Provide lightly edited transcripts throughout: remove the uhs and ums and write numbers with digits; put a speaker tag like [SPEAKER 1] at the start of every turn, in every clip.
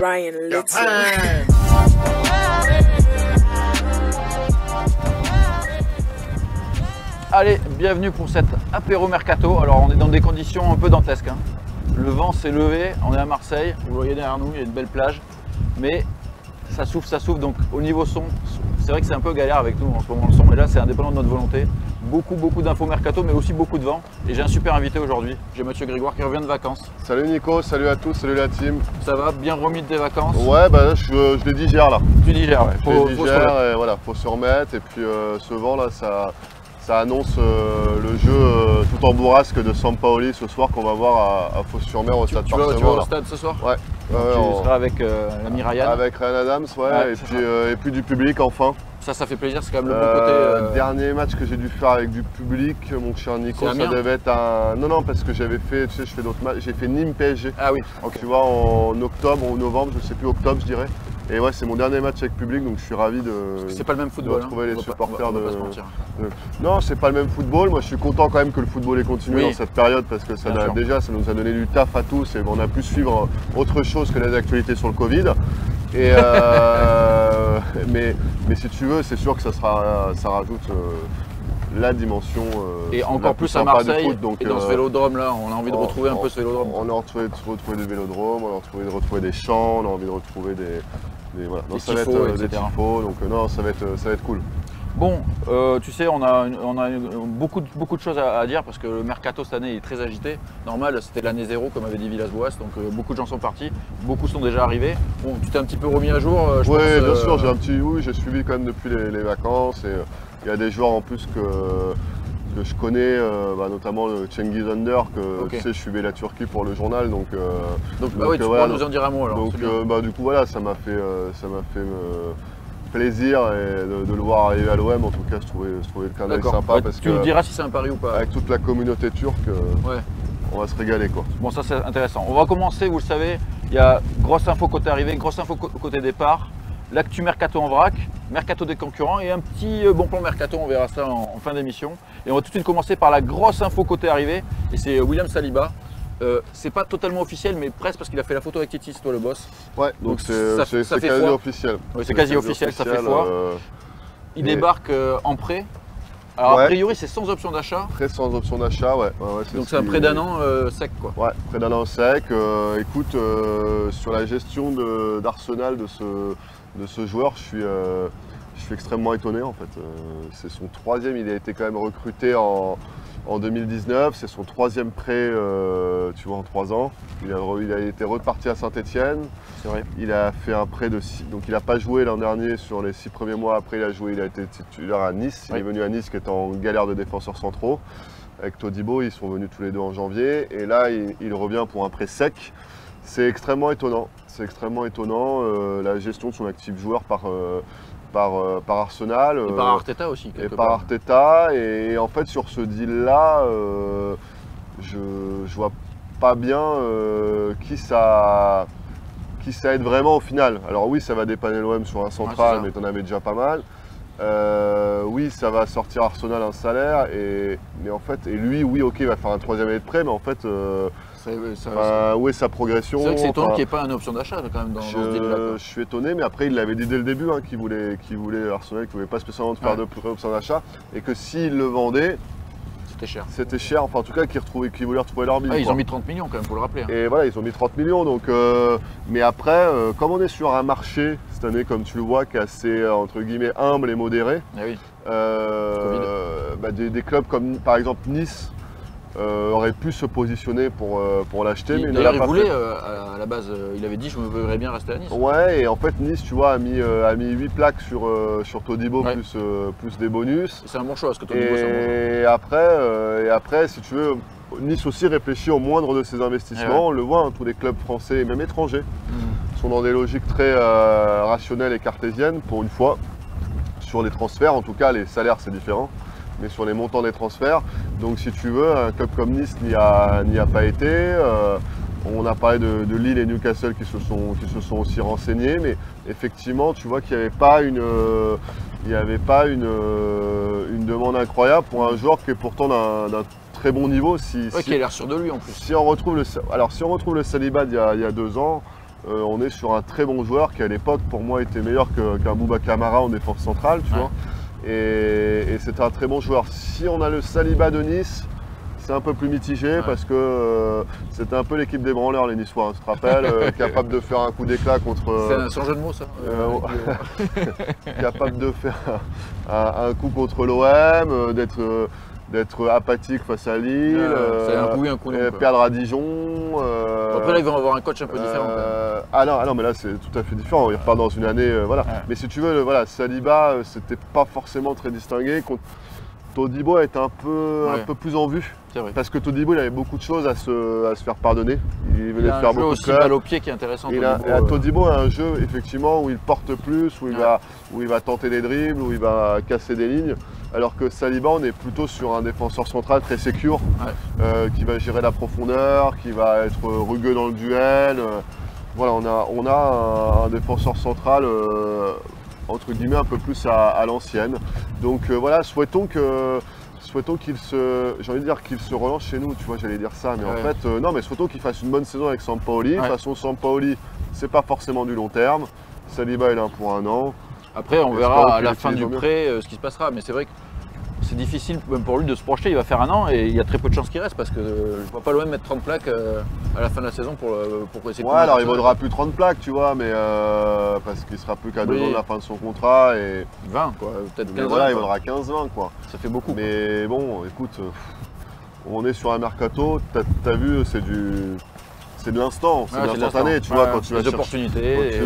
[SPEAKER 1] Ryan Little.
[SPEAKER 2] Allez, bienvenue pour cet apéro mercato. Alors on est dans des conditions un peu dantesques, hein. Le vent s'est levé, on est à Marseille, vous voyez derrière nous, il y a une belle plage, mais ça souffle, donc au niveau son, c'est vrai que c'est un peu galère avec nous en ce moment le son, mais là c'est indépendant de notre volonté. Beaucoup d'infos mercato, mais aussi beaucoup de vent. Et j'ai un super invité aujourd'hui, j'ai Mathieu Grégoire qui revient de vacances.
[SPEAKER 3] Salut Nico, salut à tous, salut la team.
[SPEAKER 2] Ça va, bien remis de tes vacances?
[SPEAKER 3] Ouais, bah là, je les digère là.
[SPEAKER 2] Tu digères, ouais.
[SPEAKER 3] Je les digère et voilà, faut se remettre. Et puis ce vent là, ça annonce le jeu tout en bourrasque de Sampaoli ce soir qu'on va voir à Fos-sur-Mer au stade Parsemont.
[SPEAKER 2] Tu vas au stade ce soir?
[SPEAKER 3] Ouais.
[SPEAKER 2] Tu seras avec l'ami Ryan?
[SPEAKER 3] Avec Ryan Adams, ouais, et puis du public enfin.
[SPEAKER 2] Ça fait plaisir, c'est quand même le bon côté.
[SPEAKER 3] Dernier match que j'ai dû faire avec du public, mon cher Nico, ça devait être un. Non, parce que j'avais fait, tu sais, je fais d'autres matchs, j'ai fait Nîmes PSG.
[SPEAKER 2] Ah oui, ok.
[SPEAKER 3] Tu vois, en octobre ou novembre, je sais plus, octobre je dirais. Et ouais, c'est mon dernier match avec public, donc je suis ravi de.
[SPEAKER 2] C'est pas le même football.
[SPEAKER 3] Retrouver les supporters
[SPEAKER 2] on va pas se mentir.
[SPEAKER 3] Non, c'est pas le même football. Moi, je suis content quand même que le football ait continué dans cette période parce que ça nous a donné du taf à tous et on a pu suivre autre chose que les actualités sur le Covid. Et mais si tu veux, c'est sûr que ça rajoute la dimension.
[SPEAKER 2] Et encore plus à Marseille,
[SPEAKER 3] foot, donc,
[SPEAKER 2] et dans ce vélodrome là, on a envie de retrouver un peu ce vélodrome.
[SPEAKER 3] On a envie de retrouver des vélodromes, on a envie de retrouver des champs, on a envie de retrouver des
[SPEAKER 2] tifos,
[SPEAKER 3] des tifos, donc non, ça va être cool.
[SPEAKER 2] Bon, tu sais, on a beaucoup de choses à dire parce que le mercato cette année est très agité. Normal, c'était l'année zéro comme avait dit Villas-Boas, donc beaucoup de gens sont partis, beaucoup sont déjà arrivés. Bon, tu t'es un petit peu remis à jour, je pense.
[SPEAKER 3] Oui, bien sûr, j'ai suivi quand même depuis les vacances et il y a des joueurs en plus que je connais, notamment le Cengiz Under, que tu sais, je suivais la Turquie pour le journal, donc
[SPEAKER 2] tu pourras nous en dire un mot alors.
[SPEAKER 3] Donc du coup voilà, ça m'a fait plaisir et de le voir arriver à l'OM. En tout cas, je trouvais le clin d'œil sympa. Parce
[SPEAKER 2] tu nous diras si c'est un pari ou pas.
[SPEAKER 3] Avec toute la communauté turque, on va se régaler quoi.
[SPEAKER 2] Bon, ça c'est intéressant. On va commencer, vous le savez, il y a grosse info côté arrivée, grosse info côté départ, l'actu mercato en vrac, mercato des concurrents et un petit bon plan mercato, on verra ça en fin d'émission. Et on va tout de suite commencer par la grosse info côté arrivée, et c'est William Saliba. C'est pas totalement officiel, mais presque parce qu'il a fait la photo avec Titi, c'est toi le boss.
[SPEAKER 3] Ouais, donc c'est quasi officiel.
[SPEAKER 2] Oui, c'est quasi officiel, ça fait foi. Il débarque en prêt. Alors a priori c'est sans option d'achat.
[SPEAKER 3] Prêt sans option d'achat, ouais.
[SPEAKER 2] Donc c'est un prêt d'un an sec quoi.
[SPEAKER 3] Ouais, prêt d'un an sec. Écoute, sur la gestion d'Arsenal de ce joueur, je suis extrêmement étonné en fait. C'est son troisième, il a été quand même recruté en 2019, c'est son troisième prêt tu vois, en 3 ans. Il a été reparti à Saint-Etienne.
[SPEAKER 2] C'est vrai.
[SPEAKER 3] Il a fait un prêt de 6. Donc il n'a pas joué l'an dernier sur les 6 premiers mois. Après il a été titulaire à Nice. Il est venu à Nice qui est en galère de défenseurs centraux. Avec Todibo, ils sont venus tous les deux en janvier. Et là, il revient pour un prêt sec. C'est extrêmement étonnant. C'est extrêmement étonnant la gestion de son actif joueur par Arsenal.
[SPEAKER 2] Et par Arteta aussi.
[SPEAKER 3] Et par Arteta. Et en fait, sur ce deal-là, je vois pas bien qui ça aide vraiment au final. Alors oui, ça va dépanner l'OM sur un central, mais t'en avais déjà pas mal. Oui, ça va sortir Arsenal un salaire. Mais en fait, et lui, oui, ok, il va faire un 3e année de prêt, mais en fait... où est sa progression?
[SPEAKER 2] C'est vrai que c'est étonnant qu'il n'y ait pas une option d'achat quand même dans ce deal-là.
[SPEAKER 3] Je suis étonné, mais après il l'avait dit dès le début qu'il voulait Arsenal, qu'il ne voulait pas spécialement faire de option d'achat, et que s'il le vendait, c'était cher, enfin en tout cas qu'ils voulaient retrouver leur bille.
[SPEAKER 2] Ils ont mis 30 millions quand même, faut le rappeler.
[SPEAKER 3] Et voilà, ils ont mis 30 millions, donc mais après, comme on est sur un marché cette année, comme tu le vois, qui est assez entre guillemets humble et modéré, des clubs comme par exemple Nice aurait pu se positionner pour l'acheter. Mais
[SPEAKER 2] d'ailleurs, il voulait, à la base, il avait dit je me verrais bien rester à Nice.
[SPEAKER 3] Ouais, et en fait, Nice, tu vois, a mis 8 plaques sur Todibo plus des bonus.
[SPEAKER 2] C'est un bon choix, parce que Todibo, c'est un bon
[SPEAKER 3] choix. Et après, si tu veux, Nice aussi réfléchit au moindre de ses investissements. On le voit, tous les clubs français et même étrangers sont dans des logiques très rationnelles et cartésiennes, pour une fois, sur les transferts. En tout cas, les salaires, c'est différent. Mais sur les montants des transferts. Donc si tu veux, un club comme Nice n'y a pas été. On a parlé de Lille et Newcastle qui se sont aussi renseignés, mais effectivement tu vois qu'il n'y avait pas une demande incroyable pour un joueur qui est pourtant d'un très bon niveau.
[SPEAKER 2] Qui a l'air sûr de lui en plus.
[SPEAKER 3] Si on retrouve le Saliba d'il y a 2 ans, on est sur un très bon joueur qui à l'époque pour moi était meilleur qu'un Bouba Camara en défense centrale, tu vois. Et c'est un très bon joueur. Si on a le Saliba de Nice, c'est un peu plus mitigé parce que c'était un peu l'équipe des branleurs les Niçois, tu te rappelles, capable de faire un coup d'éclat contre...
[SPEAKER 2] C'est un jeu de mots ça
[SPEAKER 3] capable de faire un coup contre l'OM, d'être apathique face à Lille,
[SPEAKER 2] un coup oui, un coup non,
[SPEAKER 3] perdre à Dijon.
[SPEAKER 2] Après là ils vont avoir un coach un peu différent.
[SPEAKER 3] Ah non, mais là c'est tout à fait différent, il repart dans une année, voilà. Mais si tu veux, voilà, Saliba, c'était pas forcément très distingué. Todibo est un peu plus en vue, parce que Todibo il avait beaucoup de choses à se faire pardonner. Il venait de faire beaucoup de
[SPEAKER 2] clubs. Il a un jeu aussi balle au pied qui est intéressant.
[SPEAKER 3] Todibo a un jeu effectivement où il porte plus, où il va tenter des dribbles, où il va casser des lignes. Alors que Saliba, on est plutôt sur un défenseur central très sécure, qui va gérer la profondeur, qui va être rugueux dans le duel. Voilà, on a un défenseur central entre guillemets un peu plus à l'ancienne. Donc voilà, souhaitons qu'il j'ai envie de dire qu'il se relance chez nous, tu vois, j'allais dire ça, mais en fait, non, mais souhaitons qu'il fasse une bonne saison avec Sampaoli. De toute façon, Sampaoli, c'est pas forcément du long terme. Saliba, il est là pour 1 an.
[SPEAKER 2] Après, on verra à la fin du prêt ce qui se passera, mais c'est vrai que c'est difficile même pour lui de se projeter. Il va faire 1 an et il y a très peu de chances qu'il reste parce que je ne vois pas l'OM mettre 30 plaques à la fin de la saison pour essayer de...
[SPEAKER 3] Ouais, alors il ne vaudra plus 30 plaques, tu vois, mais parce qu'il sera plus qu'à 2 ans de la fin de son contrat. Et
[SPEAKER 2] 20, quoi, peut-être 15.
[SPEAKER 3] Voilà, il vaudra 15-20, quoi.
[SPEAKER 2] Ça fait beaucoup.
[SPEAKER 3] Mais bon, écoute, on est sur un mercato, t'as vu, c'est de l'instant, c'est de l'instantané, tu vois, quand tu vas
[SPEAKER 2] chercher des opportunités.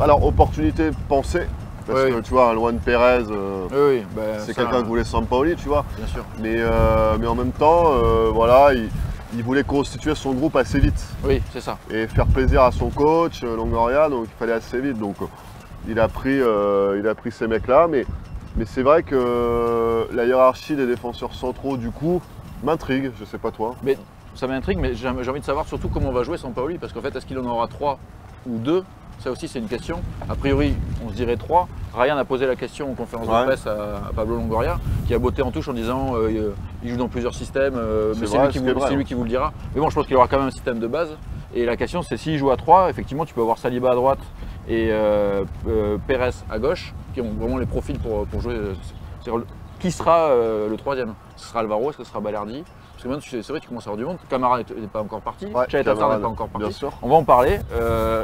[SPEAKER 3] Alors, opportunité pensée. Parce que tu vois, un Luan Pérez, c'est quelqu'un qui voulait Sampaoli, tu vois.
[SPEAKER 2] Bien sûr.
[SPEAKER 3] Mais en même temps, voilà, il voulait constituer son groupe assez vite.
[SPEAKER 2] Oui, c'est ça.
[SPEAKER 3] Et faire plaisir à son coach, Longoria, donc il fallait assez vite. Donc il a pris ces mecs-là. Mais c'est vrai que la hiérarchie des défenseurs centraux, du coup, m'intrigue. Je sais pas toi.
[SPEAKER 2] Mais ça m'intrigue, mais j'ai envie de savoir surtout comment va jouer Sampaoli. Parce qu'en fait, est-ce qu'il en aura 3 ou 2 ? Ça aussi, c'est une question. A priori, on se dirait 3. Ryan a posé la question en conférence de presse à Pablo Longoria, qui a botté en touche en disant il joue dans plusieurs systèmes, mais c'est lui qui vous le dira. Mais bon, je pense qu'il aura quand même un système de base. Et la question, c'est s'il joue à 3, effectivement, tu peux avoir Saliba à droite et Pérez à gauche, qui ont vraiment les profils pour jouer. Qui sera le 3e? Ce sera Alvaro, est-ce que ce sera Balerdi? Parce que maintenant, c'est vrai, tu commences à avoir du monde. Camara n'est pas encore parti. Chaet Atar n'est pas encore parti.
[SPEAKER 3] Bien sûr.
[SPEAKER 2] On va en parler.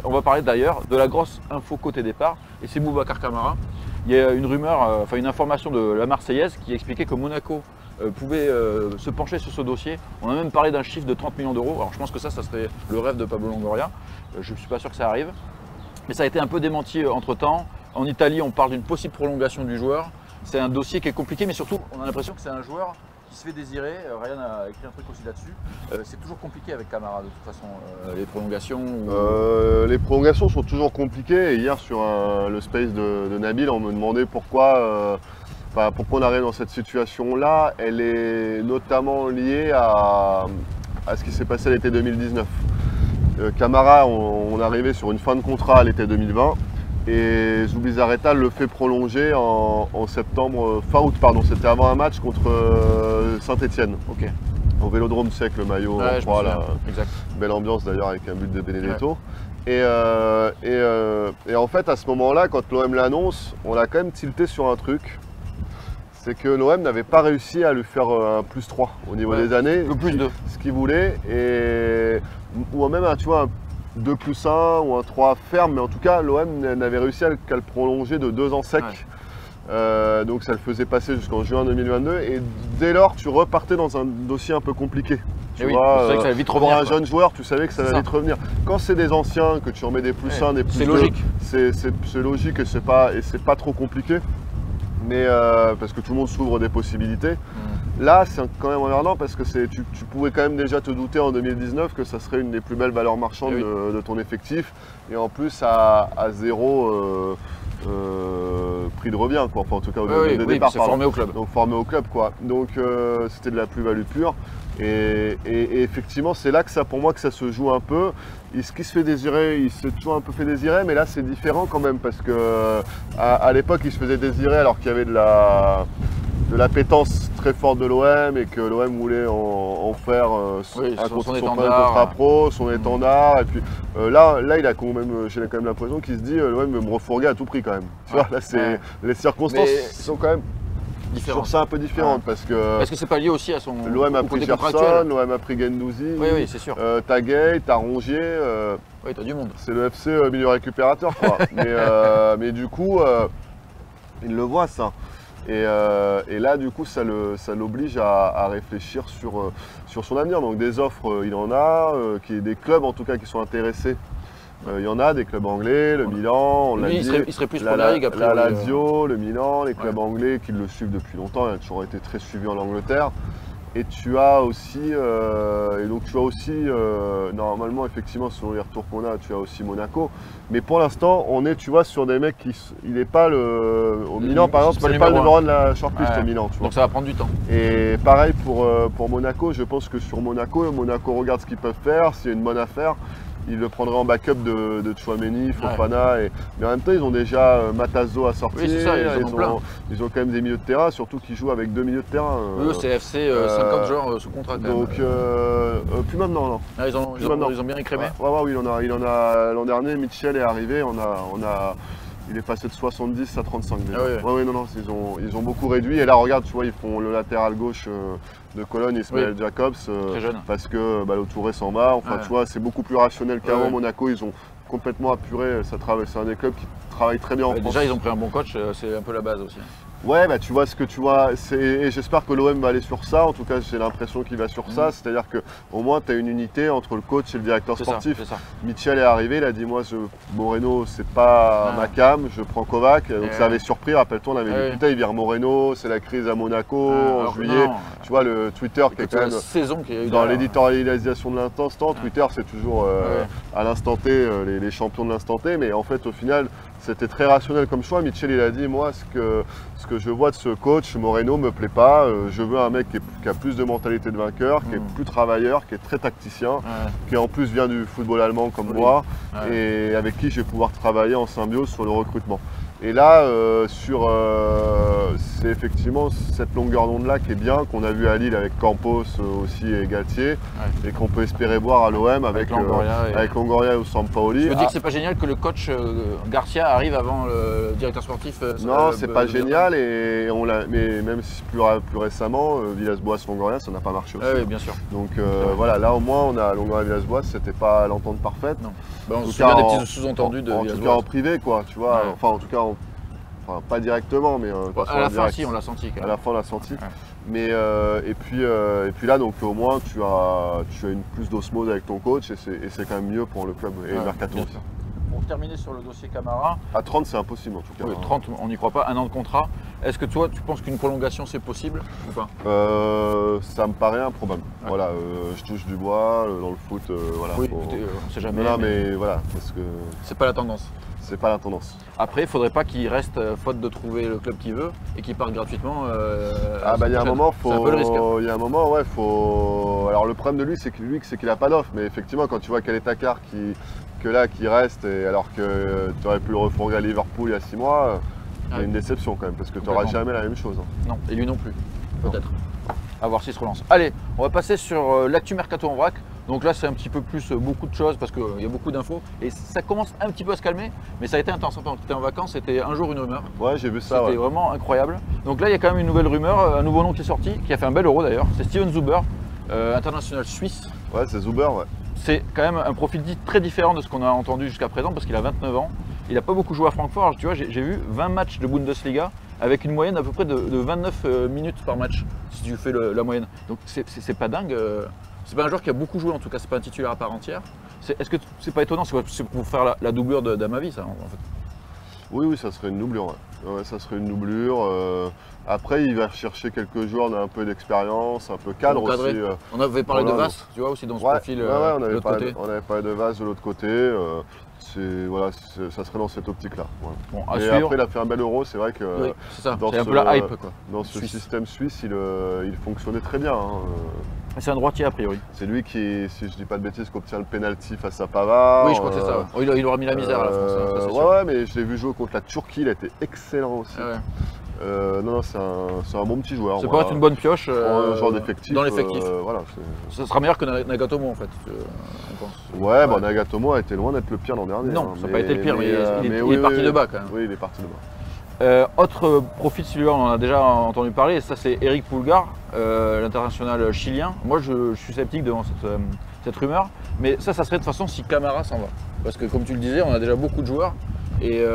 [SPEAKER 2] On va parler d'ailleurs de la grosse info côté départ. Et c'est Boubacar Camara. Il y a une rumeur, une information de la Marseillaise qui expliquait que Monaco pouvait se pencher sur ce dossier. On a même parlé d'un chiffre de 30 millions d'euros. Alors je pense que ça serait le rêve de Pablo Longoria. Je ne suis pas sûr que ça arrive. Mais ça a été un peu démenti entre-temps. En Italie, on parle d'une possible prolongation du joueur. C'est un dossier qui est compliqué, mais surtout, on a l'impression que c'est un joueur qui se fait désirer. Ryan a écrit un truc aussi là-dessus. C'est toujours compliqué avec Camara de toute façon, les prolongations.
[SPEAKER 3] Les prolongations sont toujours compliquées. Et hier sur le space de Nabil, on me demandait pourquoi on arrive dans cette situation-là. Elle est notamment liée à ce qui s'est passé à l'été 2019. Camara, on arrivait sur une fin de contrat à l'été 2020. Et Zubizarreta le fait prolonger en septembre, fin août, pardon. C'était avant un match contre Saint-Etienne.
[SPEAKER 2] Ok.
[SPEAKER 3] Au Vélodrome sec, le maillot en croix, là.
[SPEAKER 2] Exact.
[SPEAKER 3] Belle ambiance d'ailleurs avec un but de Benedetto. Ouais. Et en fait, à ce moment-là, quand l'OM l'annonce, on a quand même tilté sur un truc. C'est que l'OM n'avait pas réussi à lui faire un +3 au niveau des années.
[SPEAKER 2] Le +2.
[SPEAKER 3] Ce qu'il voulait. Ou même, tu vois, un 2+1 ou un 3 ferme, mais en tout cas l'OM n'avait réussi qu'à le prolonger de 2 ans sec. Donc ça le faisait passer jusqu'en juin 2022 et dès lors tu repartais dans un dossier un peu compliqué. Tu vois,
[SPEAKER 2] tu savais que ça allait vite revenir.
[SPEAKER 3] Pour un jeune joueur, tu savais que ça allait vite revenir. Quand c'est des anciens, que tu en mets des +1, des +2,
[SPEAKER 2] c'est logique.
[SPEAKER 3] C'est logique et c'est pas trop compliqué. Mais parce que tout le monde s'ouvre des possibilités. Là, c'est quand même emmerdant parce que tu pouvais quand même déjà te douter en 2019 que ça serait une des plus belles valeurs marchandes de ton effectif. Et en plus, à zéro prix de revient, quoi. Enfin, en tout cas, au départ.
[SPEAKER 2] C'est formé au club.
[SPEAKER 3] Donc, formé au club, quoi. Donc, c'était de la plus-value pure. Et effectivement, c'est là pour moi que ça se joue un peu. Ce qui se fait désirer, il s'est toujours un peu fait désirer, mais là, c'est différent quand même parce que à l'époque, il se faisait désirer alors qu'il y avait de de l'appétence très forte de l'OM et que l'OM voulait en faire
[SPEAKER 2] son
[SPEAKER 3] son contrat pro, son étendard. Et puis là, il a quand même, j'ai quand même l'impression qu'il se dit l'OM veut me refourguer à tout prix quand même. Tu vois, là, les circonstances sont quand même sur ça un peu différentes parce que.
[SPEAKER 2] Est-ce que c'est pas lié aussi à son.
[SPEAKER 3] L'OM a pris Gerson, l'OM a pris Guendouzi.
[SPEAKER 2] Oui, c'est sûr.
[SPEAKER 3] T'as Gay, t'as Rongier.
[SPEAKER 2] Oui, t'as du monde.
[SPEAKER 3] C'est le FC milieu récupérateur, quoi. mais du coup, il le voit ça. Et là, du coup, ça l'oblige à réfléchir sur son avenir. Donc des offres, il en a, des clubs en tout cas qui sont intéressés. Il y en a, des clubs anglais, le Milan, on l'a dit.
[SPEAKER 2] Il serait plus Première Ligue après.
[SPEAKER 3] La Lazio, le Milan, les clubs anglais qui le suivent depuis longtemps. Il a toujours été très suivi en Angleterre. Et tu as aussi, normalement, effectivement, selon les retours qu'on a, tu as aussi Monaco. Mais pour l'instant, on est, tu vois, sur des mecs il n'est pas au Milan, par exemple, c'est pas le numéro 1 de la shortlist au Milan. Tu vois.
[SPEAKER 2] Donc ça va prendre du temps.
[SPEAKER 3] Et pareil pour Monaco, je pense que sur Monaco regarde ce qu'ils peuvent faire, s'il y a une bonne affaire. Ils le prendraient en backup de Tchouaméni, Fofana. Mais en même temps, ils ont déjà Matazo à sortir.
[SPEAKER 2] Oui, c'est ça,
[SPEAKER 3] ils ont quand même des milieux de terrain, surtout qu'ils jouent avec 2 milieux de terrain.
[SPEAKER 2] Eux, c'est FC 50 joueurs sous contrat quand
[SPEAKER 3] donc, plus maintenant, non.
[SPEAKER 2] Ah, ils ont bien écrémé.
[SPEAKER 3] Oui, il en a l'an dernier, Mitchell est arrivé, il est passé de 70 à 35 déjà. Ils ont beaucoup réduit. Et là, regarde, tu vois, ils font le latéral gauche de Cologne, Ismaël Jacobs, parce que le Touré s'en va. Enfin, tu vois, c'est beaucoup plus rationnel qu'avant. Monaco, ils ont complètement apuré. C'est un des clubs qui travaille très bien en France.
[SPEAKER 2] Déjà, ils ont pris un bon coach, c'est un peu la base aussi.
[SPEAKER 3] Ouais, tu vois ce que tu vois, et j'espère que l'OM va aller sur ça, en tout cas j'ai l'impression qu'il va sur ça, c'est-à-dire qu'au moins tu as une unité entre le coach et le directeur sportif. Mitchell est arrivé, il a dit moi Moreno c'est pas ma cam, je prends Kovac, donc ça avait surpris, rappelle-toi on avait dit putain il vire Moreno, c'est la crise à Monaco en juillet, tu vois le Twitter qui est quand même dans l'éditorialisation de l'instant, Twitter c'est toujours à l'instant T les champions de l'instant T, mais en fait au final c'était très rationnel comme choix. Mitchell il a dit moi ce que je vois de ce coach Moreno me plaît pas. Je veux un mec qui a plus de mentalité de vainqueur, qui est plus travailleur, qui est très tacticien, qui en plus vient du football allemand comme moi et avec qui je vais pouvoir travailler en symbiose sur le recrutement. Et là, c'est effectivement cette longueur d'onde là qui est bien, qu'on a vu à Lille avec Campos aussi et Galtier, et qu'on peut espérer voir à l'OM avec Longoria ou Sampaoli.
[SPEAKER 2] Je veux dire que c'est pas génial que le coach Garcia arrive avant le directeur sportif.
[SPEAKER 3] Non, c'est pas génial, mais même si plus récemment, Villas-Boas-Longoria, ça n'a pas marché aussi.
[SPEAKER 2] Oui, bien sûr.
[SPEAKER 3] Donc voilà, là au moins on a Longoria-Villas-Boas, c'était pas l'entente parfaite.
[SPEAKER 2] Non. On se souvient des petits sous-entendus de Villas-Boas.
[SPEAKER 3] En tout cas en privé, quoi, tu vois. Enfin, en tout cas, pas directement, mais
[SPEAKER 2] à la fin, si, on l'a senti. Quand même.
[SPEAKER 3] À la fin, on l'a senti. Mais et puis là, donc au moins, tu as une plus d'osmose avec ton coach et c'est quand même mieux pour le club et le mercato aussi.
[SPEAKER 2] Pour terminer sur le dossier Camara.
[SPEAKER 3] À 30, c'est impossible en tout cas.
[SPEAKER 2] Oui, 30, on n'y croit pas. 1 an de contrat. Est-ce que toi, tu penses qu'une prolongation, c'est possible ou pas?
[SPEAKER 3] Ça me paraît improbable. Voilà, je touche du bois dans le foot. Voilà,
[SPEAKER 2] oui, on ne sait jamais.
[SPEAKER 3] Non, mais voilà, parce que.
[SPEAKER 2] C'est pas la tendance.
[SPEAKER 3] C'est pas la tendance.
[SPEAKER 2] Après, il ne faudrait pas qu'il reste faute de trouver le club qu'il veut et qu'il parte gratuitement.
[SPEAKER 3] Il y a un moment,
[SPEAKER 2] c'est un peu le risque.
[SPEAKER 3] Il y a un moment, ouais, faut. Alors le problème de lui, c'est qu'il n'a pas d'offre. Mais effectivement, quand tu vois quel est Takar qui reste, et alors que tu aurais pu le refourguer à Liverpool il y a 6 mois, il y a une déception quand même, parce que tu n'auras jamais la même chose.
[SPEAKER 2] Non, et lui non plus, peut-être. À voir s'il se relance. Allez, on va passer sur l'actu mercato en vrac. Donc là, c'est un petit peu plus beaucoup de choses parce qu'il y a beaucoup d'infos et ça commence un petit peu à se calmer, mais ça a été intense. Quand tu étais en vacances, c'était un jour une rumeur.
[SPEAKER 3] Ouais, j'ai vu ça.
[SPEAKER 2] C'était vraiment incroyable. Donc là, il y a quand même une nouvelle rumeur, un nouveau nom qui est sorti, qui a fait un bel euro d'ailleurs. C'est Steven Zuber, international suisse.
[SPEAKER 3] Ouais, c'est Zuber, ouais.
[SPEAKER 2] C'est quand même un profil dit très différent de ce qu'on a entendu jusqu'à présent parce qu'il a 29 ans. Il n'a pas beaucoup joué à Francfort. Tu vois, j'ai vu 20 matchs de Bundesliga avec une moyenne à peu près de 29 minutes par match, si tu fais la moyenne. Donc c'est pas dingue. C'est pas un joueur qui a beaucoup joué en tout cas, c'est pas un titulaire à part entière. Est-ce que c'est pas étonnant? C'est pour faire la doublure d'Amavi ça en fait.
[SPEAKER 3] Oui, ça serait une doublure. Ouais, ça serait une doublure. Après, il va chercher quelques joueurs d'un peu d'expérience, un peu cadre aussi.
[SPEAKER 2] On avait parlé de Vass, tu vois, aussi dans ce profil de l'autre côté.
[SPEAKER 3] On avait parlé de Vass de l'autre côté. Ça serait dans cette optique-là. Voilà.
[SPEAKER 2] Bon,
[SPEAKER 3] et après, il a fait un bel euro. C'est vrai que
[SPEAKER 2] c'est un peu la hype. Quoi.
[SPEAKER 3] Dans ce système suisse, il fonctionnait très bien.
[SPEAKER 2] C'est un droitier a priori.
[SPEAKER 3] C'est lui qui, si je dis pas de bêtises, qui obtient le penalty face à Pavard.
[SPEAKER 2] Oui, je crois que c'est ça. Il aura mis la misère à la France.
[SPEAKER 3] Ouais, mais je l'ai vu jouer contre la Turquie, il a été excellent aussi. Non, c'est un bon petit joueur.
[SPEAKER 2] Ça peut être une bonne pioche
[SPEAKER 3] genre d'effectif.
[SPEAKER 2] dans l'effectif.
[SPEAKER 3] Voilà,
[SPEAKER 2] ça sera meilleur que Nagatomo en fait, on pense.
[SPEAKER 3] Ouais, bah, Nagatomo a été loin d'être le pire l'an dernier.
[SPEAKER 2] Non,
[SPEAKER 3] hein,
[SPEAKER 2] ça n'a pas été le pire, mais il
[SPEAKER 3] oui,
[SPEAKER 2] est parti de bas quand même.
[SPEAKER 3] Oui, il est parti de bas.
[SPEAKER 2] Autre profil, celui-là, on en a déjà entendu parler, et ça c'est Eric Pulgar, l'international chilien. Moi je suis sceptique devant cette rumeur, mais ça serait de toute façon si Camara s'en va. Parce que comme tu le disais, on a déjà beaucoup de joueurs, et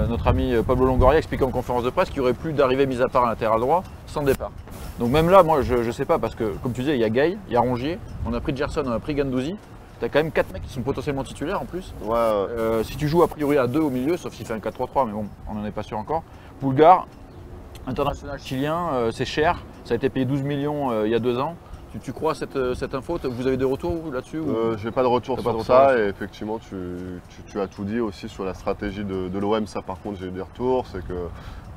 [SPEAKER 2] notre ami Pablo Longoria expliquait en conférence de presse qu'il n'y aurait plus d'arrivée mis à part à latéral droit sans départ. Donc même là, moi je ne sais pas, parce que comme tu disais, il y a Gay, il y a Rongier, on a pris Gerson, on a pris Guendouzi. Tu as quand même 4 mecs qui sont potentiellement titulaires en plus.
[SPEAKER 3] Ouais.
[SPEAKER 2] Si tu joues a priori à 2 au milieu, sauf s'il fait un 4-3-3, mais bon, on n'en est pas sûr encore. Pulgar, international chilien, c'est cher. Ça a été payé 12 millions il y a 2 ans. Tu crois à cette info? Vous avez des retours là-dessus
[SPEAKER 3] J'ai pas de retour sur ça, et effectivement tu as tout dit aussi sur la stratégie de l'OM. Ça par contre j'ai eu des retours, c'est que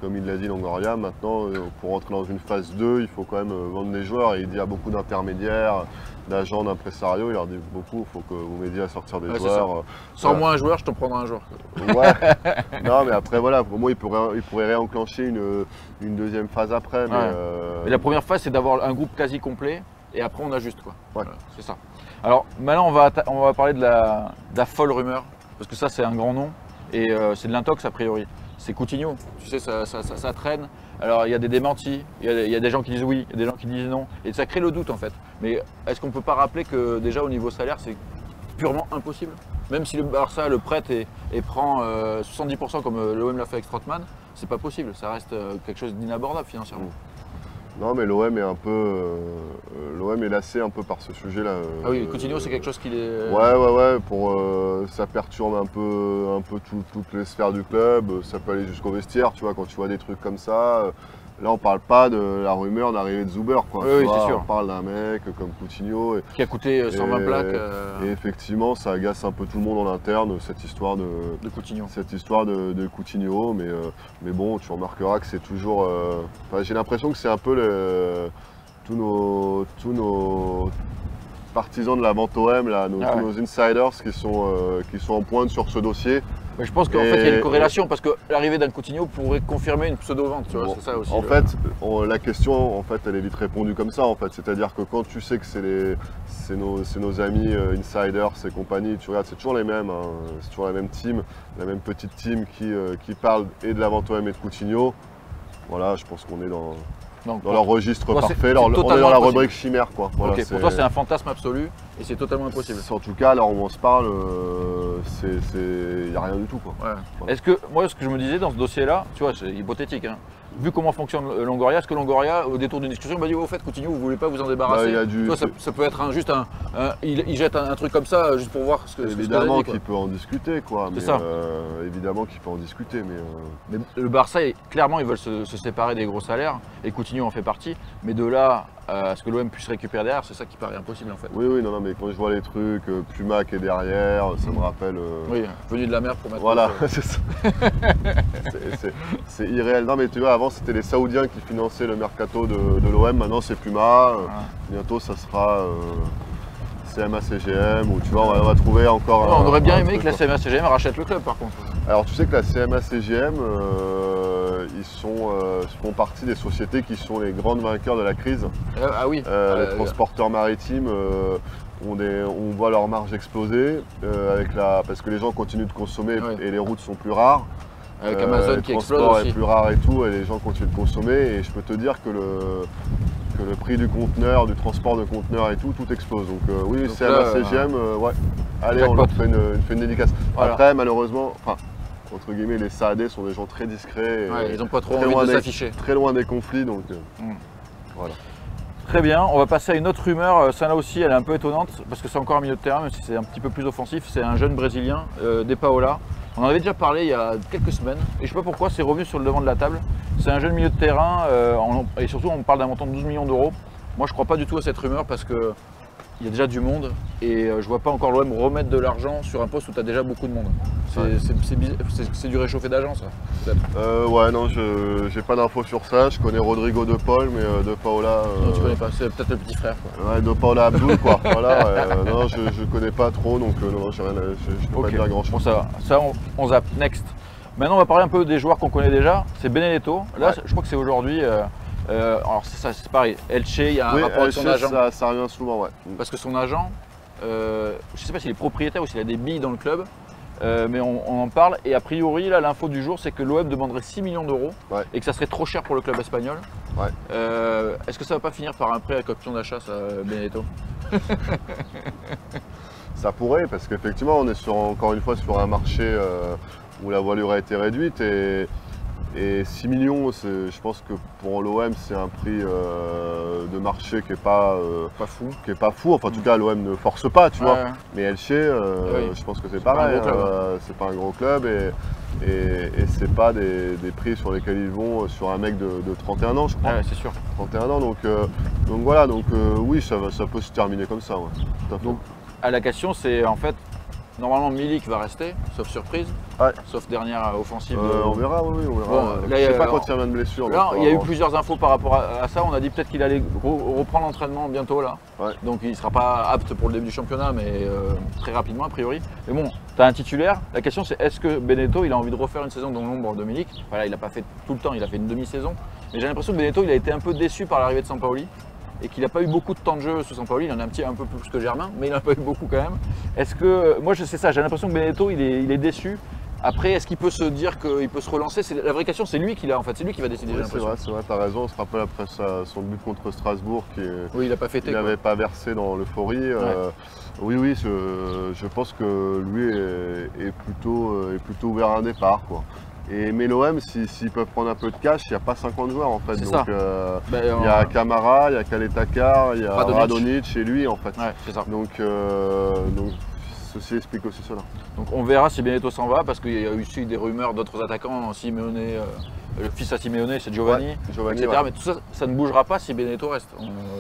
[SPEAKER 3] comme il l'a dit Longoria, maintenant pour rentrer dans une phase 2, il faut quand même vendre les joueurs, et il dit à beaucoup d'intermédiaires, d'agents, d'impresarios, il leur dit beaucoup, il faut que vous m'aidiez à sortir des joueurs.
[SPEAKER 2] Sors-moi un joueur, je t'en prendrai un joueur.
[SPEAKER 3] Ouais, non mais après voilà, pour moi il pourrait réenclencher une deuxième phase après.
[SPEAKER 2] Mais la première phase c'est d'avoir un groupe quasi complet, et après on ajuste quoi.
[SPEAKER 3] Ouais.
[SPEAKER 2] Voilà, c'est ça. Alors maintenant on va parler de la folle rumeur, parce que ça c'est un grand nom, et c'est de l'intox a priori. C'est Coutinho, tu sais, ça traîne. Alors il y a des démentis, il y a des gens qui disent oui, il y a des gens qui disent non, et ça crée le doute en fait. Mais est-ce qu'on ne peut pas rappeler que déjà au niveau salaire c'est purement impossible? Même si le Barça le prête et prend 70% comme l'OM l'a fait avec Strootman, c'est pas possible, ça reste quelque chose d'inabordable financièrement.
[SPEAKER 3] Non mais l'OM est un peu, l'OM est lassé un peu par ce sujet-là.
[SPEAKER 2] Ah oui, Coutinho c'est quelque chose qui est...
[SPEAKER 3] Ouais, ça perturbe un peu toutes les sphères du club, ça peut aller jusqu'au vestiaire, tu vois, quand tu vois des trucs comme ça. Là on parle pas de la rumeur d'arrivée de Zuber, quoi.
[SPEAKER 2] Oui, c'est sûr.
[SPEAKER 3] On parle d'un mec comme Coutinho.
[SPEAKER 2] Qui a coûté 120 plaques.
[SPEAKER 3] Et effectivement ça agace un peu tout le monde en interne, cette histoire de
[SPEAKER 2] Coutinho.
[SPEAKER 3] Cette histoire de Coutinho, mais bon, tu remarqueras que c'est toujours... j'ai l'impression que c'est un peu tous nos partisans de la vente OM, là, tous nos insiders qui sont en pointe sur ce dossier.
[SPEAKER 2] Mais je pense qu'en fait il y a une corrélation, parce que l'arrivée d'un Coutinho pourrait confirmer une pseudo-vente, tu vois, c'est ça aussi.
[SPEAKER 3] En fait, la question, en fait, elle est vite répondue comme ça, en fait. C'est-à-dire que quand tu sais que c'est nos amis insiders et compagnie, tu regardes, c'est toujours les mêmes, hein, c'est toujours la même team, la même petite team qui parle et de la vente OM et de Coutinho. Voilà, je pense qu'on est dans leur registre parfait, on est dans la rubrique chimère, quoi. Voilà,
[SPEAKER 2] okay, pour toi c'est un fantasme absolu et c'est totalement impossible.
[SPEAKER 3] En tout cas, alors où on se parle, il n'y a rien du tout, quoi.
[SPEAKER 2] Ouais. Voilà. Est-ce que, moi ce que je me disais dans ce dossier-là, tu vois, c'est hypothétique, hein, vu comment fonctionne Longoria, est-ce que Longoria, au détour d'une discussion, m'a dit au fait Coutinho, vous voulez pas vous en débarrasser? Ça peut être il jette un truc comme ça juste pour voir ce que
[SPEAKER 3] évidemment qu'il peut en discuter, quoi.
[SPEAKER 2] C'est ça.
[SPEAKER 3] Évidemment qu'il peut en discuter,
[SPEAKER 2] mais le Barça, clairement, ils veulent se séparer des gros salaires, et Coutinho en fait partie, mais de là à ce que l'OM puisse récupérer derrière, c'est ça qui paraît impossible en fait.
[SPEAKER 3] Oui, non, mais quand je vois les trucs, Puma qui est derrière, ça me rappelle...
[SPEAKER 2] Oui, venu de la mer pour mettre...
[SPEAKER 3] Voilà, c'est ça. C'est irréel. Non mais tu vois, avant c'était les Saoudiens qui finançaient le mercato de l'OM, maintenant c'est Puma, bientôt ça sera CMA-CGM, ou tu vois, on va trouver encore
[SPEAKER 2] on aurait bien aimé que la CMA-CGM rachète le club par contre.
[SPEAKER 3] Alors tu sais que la CMA-CGM, ils font partie des sociétés qui sont les grandes vainqueurs de la crise.
[SPEAKER 2] Ah oui.
[SPEAKER 3] Les transporteurs maritimes, on voit leur marge exploser parce que les gens continuent de consommer et les routes sont plus rares.
[SPEAKER 2] Avec Amazon qui explose aussi.
[SPEAKER 3] Le transport est plus rare et tout, et les gens continuent de consommer, et je peux te dire que le prix du conteneur, du transport de conteneurs et tout explose. Donc oui, CMA-CGM, ouais. Allez, on leur fait une dédicace. Voilà. Après, malheureusement, entre guillemets, les SAAD sont des gens très discrets.
[SPEAKER 2] Ils n'ont pas trop envie de s'afficher.
[SPEAKER 3] Très loin des conflits, donc voilà.
[SPEAKER 2] Très bien, on va passer à une autre rumeur. Celle-là aussi, elle est un peu étonnante, parce que c'est encore un milieu de terrain, même si c'est un petit peu plus offensif. C'est un jeune Brésilien, De Paola. On en avait déjà parlé il y a quelques semaines, et je ne sais pas pourquoi c'est revenu sur le devant de la table. C'est un jeune milieu de terrain, et surtout on parle d'un montant de 12 millions d'euros. Moi je ne crois pas du tout à cette rumeur, parce qu'il y a déjà du monde, et je ne vois pas encore l'OM remettre de l'argent sur un poste où tu as déjà beaucoup de monde. C'est du réchauffé d'agent, ça, peut-être.
[SPEAKER 3] Ouais, non, j'ai pas d'infos sur ça. Je connais Rodrigo De Paul, mais De Paola...
[SPEAKER 2] Non, tu connais pas, c'est peut-être le petit frère, quoi.
[SPEAKER 3] Ouais, De Paola Abdul, quoi. Voilà, non, je connais pas trop, donc non, je peux pas dire grand-chose.
[SPEAKER 2] Bon, ça on zappe. Next. Maintenant, on va parler un peu des joueurs qu'on connaît déjà. C'est Benedetto. Là,
[SPEAKER 3] Ouais.
[SPEAKER 2] je crois que c'est aujourd'hui. Alors, c'est pareil. Elche, il y a un rapport avec son agent.
[SPEAKER 3] Ça revient souvent, ouais.
[SPEAKER 2] Parce que son agent, je ne sais pas s'il est propriétaire ou s'il a des billes dans le club, mais on en parle. Et a priori, là, l'info du jour, c'est que l'OM demanderait 6 millions d'euros et que ça serait trop cher pour le club espagnol.
[SPEAKER 3] Ouais.
[SPEAKER 2] Est-ce que ça va pas finir par un prêt avec option d'achat, ça, Benedetto?
[SPEAKER 3] Ça pourrait, parce qu'effectivement, on est encore une fois sur un marché où la voilure a été réduite et 6 millions, je pense que pour l'OM, c'est un prix de marché qui n'est pas fou. Enfin, en tout cas, l'OM ne force pas, tu vois. Mais Elche, je pense que c'est pareil. C'est pas un gros club et c'est pas des prix sur lesquels ils vont sur un mec de 31 ans, je crois.
[SPEAKER 2] Ouais, c'est sûr.
[SPEAKER 3] 31 ans, donc voilà, oui, ça peut se terminer comme ça. Ouais, tout à fait.
[SPEAKER 2] Donc, la question, c'est en fait, normalement Milik va rester, sauf surprise, sauf dernière offensive.
[SPEAKER 3] On verra, oui, on verra.
[SPEAKER 2] Bon, là,
[SPEAKER 3] je sais pas quand il revient de blessure.
[SPEAKER 2] Là, il y a eu plusieurs infos par rapport à ça. On a dit peut-être qu'il allait reprendre l'entraînement bientôt là.
[SPEAKER 3] Ouais.
[SPEAKER 2] Donc il ne sera pas apte pour le début du championnat, mais très rapidement a priori. Mais bon, tu as un titulaire. La question c'est est-ce que Benedetto il a envie de refaire une saison dans l'ombre de Milik? Voilà, il n'a pas fait tout le temps, il a fait une demi-saison. Mais j'ai l'impression que Benedetto il a été un peu déçu par l'arrivée de Sampaoli. Et qu'il n'a pas eu beaucoup de temps de jeu sous Sampaoli, il en a un peu plus que Germain, mais il n'en a pas eu beaucoup quand même. Est-ce que, moi je sais ça, j'ai l'impression que Benedetto il est déçu. Après, est-ce qu'il peut se dire qu'il peut se relancer? La vraie question, c'est lui qui l'a en fait, c'est lui qui va décider.
[SPEAKER 3] Oui, c'est vrai, t'as raison, on se rappelle après son but contre Strasbourg
[SPEAKER 2] oui, il n'a pas fêté.
[SPEAKER 3] Il n'avait pas versé dans l'euphorie. Oui, je pense que lui est plutôt ouvert à un départ, quoi. Mais l'OM, s'ils peuvent prendre un peu de cash, il n'y a pas 50 joueurs en fait. Donc il y a Camara, il y a Kaletakar, il y a Radonic et lui en fait.
[SPEAKER 2] Ouais, c'est ça.
[SPEAKER 3] Donc ceci explique aussi cela.
[SPEAKER 2] Donc on verra si Benedetto s'en va parce qu'il y a eu aussi des rumeurs d'autres attaquants, Simeone, le fils à Simeone c'est Giovanni, etc. Mais tout ça, ça ne bougera pas si Benedetto reste.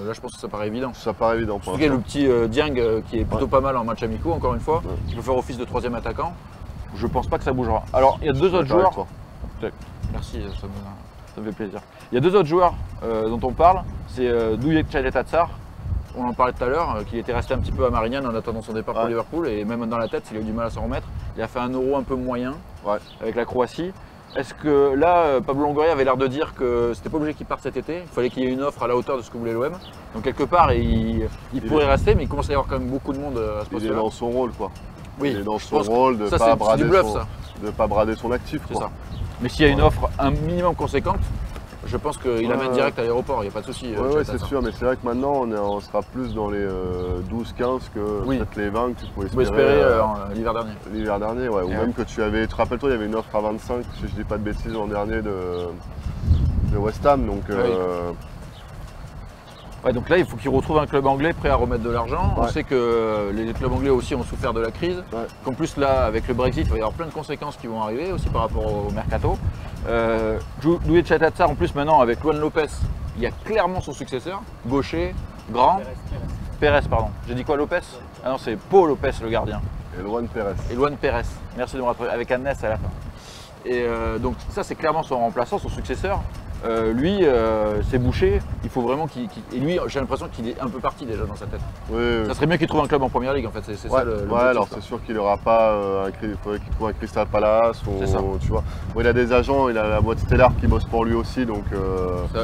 [SPEAKER 2] Là je pense que ça paraît évident.
[SPEAKER 3] Ça paraît évident.
[SPEAKER 2] Surtout qu'il y a le petit Dieng qui est plutôt pas mal en match amicaux encore une fois, qui peut faire office de troisième attaquant. Je pense pas que ça bougera. Alors il y a deux autres joueurs. Merci, ça me fait plaisir. Il y a deux autres joueurs dont on parle, c'est Douye Tchaletatsar. On en parlait tout à l'heure, qu'il était resté un petit peu à Marignane en attendant son départ pour Liverpool et même dans la tête, il a eu du mal à s'en remettre. Il a fait un Euro un peu moyen avec la Croatie. Est-ce que là, Pablo Longoria avait l'air de dire que c'était pas obligé qu'il parte cet été, il fallait qu'il y ait une offre à la hauteur de ce que voulait l'OM. Donc quelque part, il pourrait rester, mais il commence à y avoir quand même beaucoup de monde à ce poste-là.
[SPEAKER 3] Il est dans son rôle, quoi.
[SPEAKER 2] Oui,
[SPEAKER 3] il est dans son rôle de ne pas brader son actif.
[SPEAKER 2] C'est ça. Mais s'il y a une offre un minimum conséquente, je pense qu'il amène direct à l'aéroport, il n'y a pas de souci.
[SPEAKER 3] Oui, c'est sûr, mais c'est vrai que maintenant on sera plus dans les 12-15 que peut-être les 20 que tu pouvais espérer
[SPEAKER 2] l'hiver dernier.
[SPEAKER 3] L'hiver dernier, ouais. Ou même que tu avais, tu te rappelles-toi, il y avait une offre à 25, si je dis pas de bêtises, l'an dernier de West Ham. Donc,
[SPEAKER 2] donc là, il faut qu'il retrouve un club anglais prêt à remettre de l'argent. On sait que les clubs anglais aussi ont souffert de la crise. Qu'en plus, là, avec le Brexit, il va y avoir plein de conséquences qui vont arriver aussi par rapport au mercato. Douye Tchaletatsar, en plus, maintenant, avec Luan Lopez, il y a clairement son successeur. Gaucher, grand. Pérez, pardon. J'ai dit quoi, Lopez? Ah non, c'est Pau Lopez, le gardien.
[SPEAKER 3] Et Luan Pérez.
[SPEAKER 2] Et Luan Pérez. Merci de me rattraper. Avec un S à la fin. Et donc, ça, c'est clairement son remplaçant, son successeur. Lui, c'est bouché, il faut vraiment qu'il. Et lui, j'ai l'impression qu'il est un peu parti déjà dans sa tête. Ça serait mieux qu'il trouve un club en première ligue en fait, c'est ça le
[SPEAKER 3] alors c'est sûr qu'il n'aura pas il faudrait qu'il trouve un Crystal Palace ou tu vois. Bon, il a des agents, il a la boîte Stellar qui bosse pour lui aussi, donc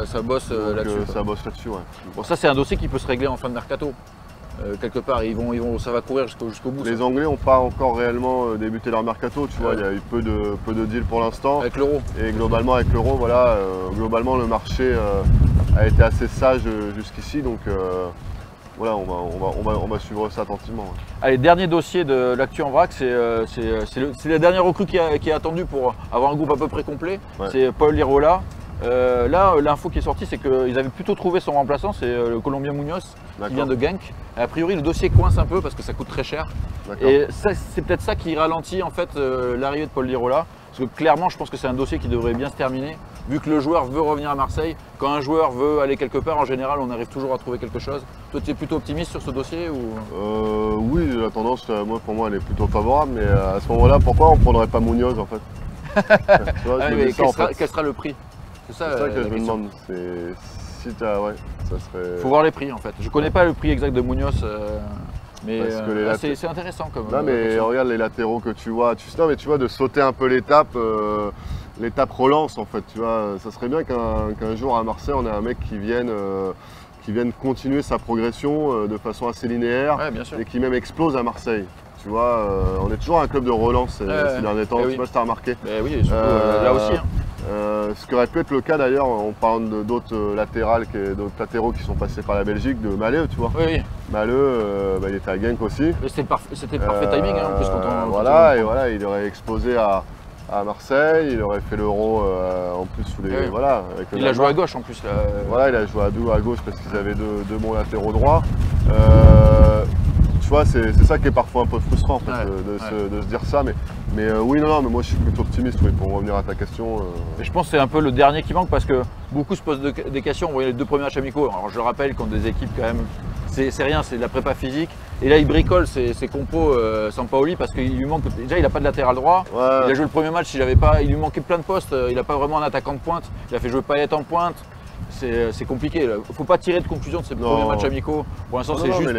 [SPEAKER 2] ça bosse là-dessus.
[SPEAKER 3] Ça bosse là-dessus, ouais.
[SPEAKER 2] Bon, ça c'est un dossier qui peut se régler en fin de mercato. Quelque part, ça va courir jusqu'au bout.
[SPEAKER 3] Les Anglais n'ont pas encore réellement débuté leur mercato, tu vois, il y a eu peu de deals pour l'instant.
[SPEAKER 2] Avec l'euro.
[SPEAKER 3] Et globalement, avec l'euro, voilà, globalement le marché a été assez sage jusqu'ici, donc voilà, on va suivre ça attentivement. Ouais.
[SPEAKER 2] Allez, dernier dossier de l'actu en vrac, c'est la dernière recrue qui est attendue pour avoir un groupe à peu près complet, c'est Paul Lirola. Là, l'info qui est sortie, c'est qu'ils avaient plutôt trouvé son remplaçant, c'est le Colombien Munoz, qui vient de Genk. A priori, le dossier coince un peu parce que ça coûte très cher. Et c'est peut-être ça qui ralentit en fait l'arrivée de Paul Lirola. Parce que clairement, je pense que c'est un dossier qui devrait bien se terminer. Vu que le joueur veut revenir à Marseille, quand un joueur veut aller quelque part, en général, on arrive toujours à trouver quelque chose. Toi, tu es plutôt optimiste sur ce dossier ou...
[SPEAKER 3] Oui, la tendance, pour moi, elle est plutôt favorable. Mais à ce moment-là, pourquoi on ne prendrait pas Munoz en fait?
[SPEAKER 2] Quel sera le prix?
[SPEAKER 3] C'est ça que je me demande. Si ça serait...
[SPEAKER 2] Faut voir les prix en fait. Je connais pas le prix exact de Munoz. Mais c'est intéressant comme.
[SPEAKER 3] Non, mais regarde les latéraux que tu vois. Non, mais tu vois, de sauter un peu l'étape. L'étape relance en fait, tu vois, ça serait bien qu'un jour à Marseille on ait un mec qui vienne continuer sa progression de façon assez linéaire et qui même explose à Marseille. Tu vois, on est toujours un club de relance ces derniers temps, je sais pas si tu as remarqué.
[SPEAKER 2] Oui, surtout, là aussi.
[SPEAKER 3] Ce qui aurait pu être le cas d'ailleurs, on parle d'autres latéraux qui sont passés par la Belgique, de Maleux, tu vois.
[SPEAKER 2] Oui.
[SPEAKER 3] Maleux, il était à Genk aussi.
[SPEAKER 2] C'était parfait timing en plus
[SPEAKER 3] voilà, il aurait explosé à Marseille, il aurait fait l'Euro en plus sous les. Voilà,
[SPEAKER 2] il a joué à gauche en plus. Là.
[SPEAKER 3] Voilà, il a joué à gauche parce qu'ils avaient deux bons latéraux droits. Tu vois, c'est ça qui est parfois un peu frustrant en fait, de se dire ça. Mais oui, non, mais moi je suis plutôt optimiste pour revenir à ta question.
[SPEAKER 2] Et je pense que c'est un peu le dernier qui manque parce que beaucoup se posent des questions. Vous voyez les 2 premiers matchs amicaux, alors je le rappelle, contre des équipes quand même. C'est rien, c'est de la prépa physique. Et là, il bricole ses compos Sampaoli parce qu'il lui manque. Déjà, il n'a pas de latéral droit. Il a joué le premier match, il lui manquait plein de postes. Il n'a pas vraiment un attaquant de pointe. Il a fait jouer Payet en pointe. C'est compliqué. Il ne faut pas tirer de conclusion de ces premiers matchs amicaux. Pour l'instant, c'est juste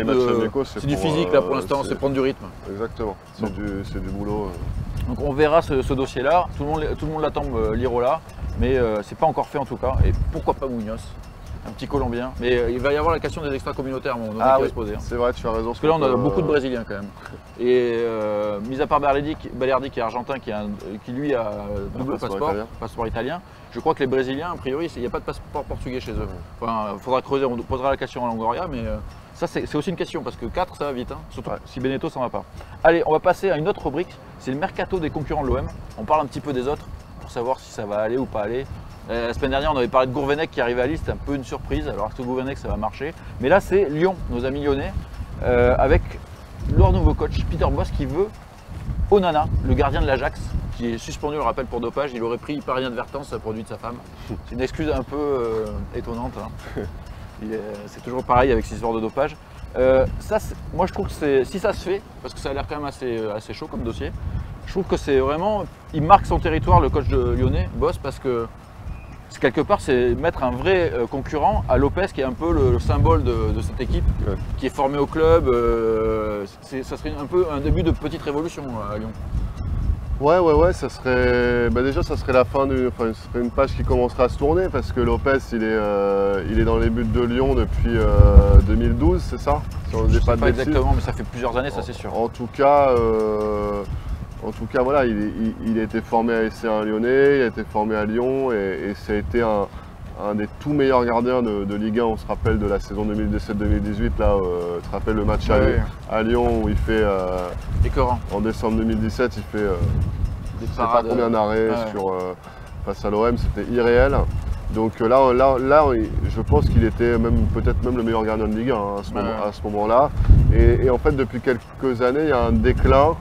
[SPEAKER 2] c'est du physique là pour l'instant, c'est prendre du rythme.
[SPEAKER 3] Exactement, c'est du boulot.
[SPEAKER 2] Donc on verra ce dossier-là. Tout le monde l'attend, Lirola, mais c'est pas encore fait en tout cas. Et pourquoi pas Munoz? Un petit Colombien. Mais il va y avoir la question des extra-communautaires à un moment donné qui va se poser.
[SPEAKER 3] C'est vrai, tu as raison.
[SPEAKER 2] Parce que là, on a beaucoup de Brésiliens quand même. Et mis à part Balerdi qui est argentin, qui lui a double passeport italien, je crois que les Brésiliens, a priori, il n'y a pas de passeport portugais chez eux. Enfin, il faudra creuser, on posera la question à Longoria, mais ça, c'est aussi une question, parce que 4, ça va vite, hein, surtout si Beneteau s'en va pas. Allez, on va passer à une autre rubrique, c'est le mercato des concurrents de l'OM. On parle un petit peu des autres, pour savoir si ça va aller ou pas aller. La semaine dernière, on avait parlé de Gourvenec qui arrivait à Lille, c'était un peu une surprise. Alors, est-ce que Gourvenec, ça va marcher? Mais là, c'est Lyon, nos amis lyonnais, avec leur nouveau coach, Peter Bosz, qui veut Onana, le gardien de l'Ajax, qui est suspendu, on le rappelle, pour dopage. Il aurait pris hyper-inadvertance à produit de sa femme. C'est une excuse un peu étonnante. Hein. C'est toujours pareil avec ces histoires de dopage. Moi, je trouve que si ça se fait, parce que ça a l'air quand même assez chaud comme dossier, je trouve que c'est vraiment. Il marque son territoire, le coach de lyonnais, Bosz, parce que quelque part, c'est mettre un vrai concurrent à Lopez, qui est un peu le symbole de cette équipe, qui est formée au club. Ça serait un peu un début de petite révolution à Lyon.
[SPEAKER 3] Ouais, ça serait. Déjà, ça serait la fin ce serait une page qui commencerait à se tourner parce que Lopez, il est dans les buts de Lyon depuis 2012, c'est ça?
[SPEAKER 2] Je ne sais pas exactement, mais ça fait plusieurs années, ça c'est sûr.
[SPEAKER 3] En tout cas, voilà, il a été formé à SC1 lyonnais, il a été formé à Lyon et ça a été un des tout meilleurs gardiens de Ligue 1, on se rappelle de la saison 2017-2018, là, tu te rappelles le match à Lyon où il fait, en décembre 2017, il fait je ne sais pas combien d'arrêts face à l'OM, c'était irréel. Donc là, je pense qu'il était peut-être même le meilleur gardien de Ligue 1 à ce moment-là. Et en fait, depuis quelques années, il y a un déclin,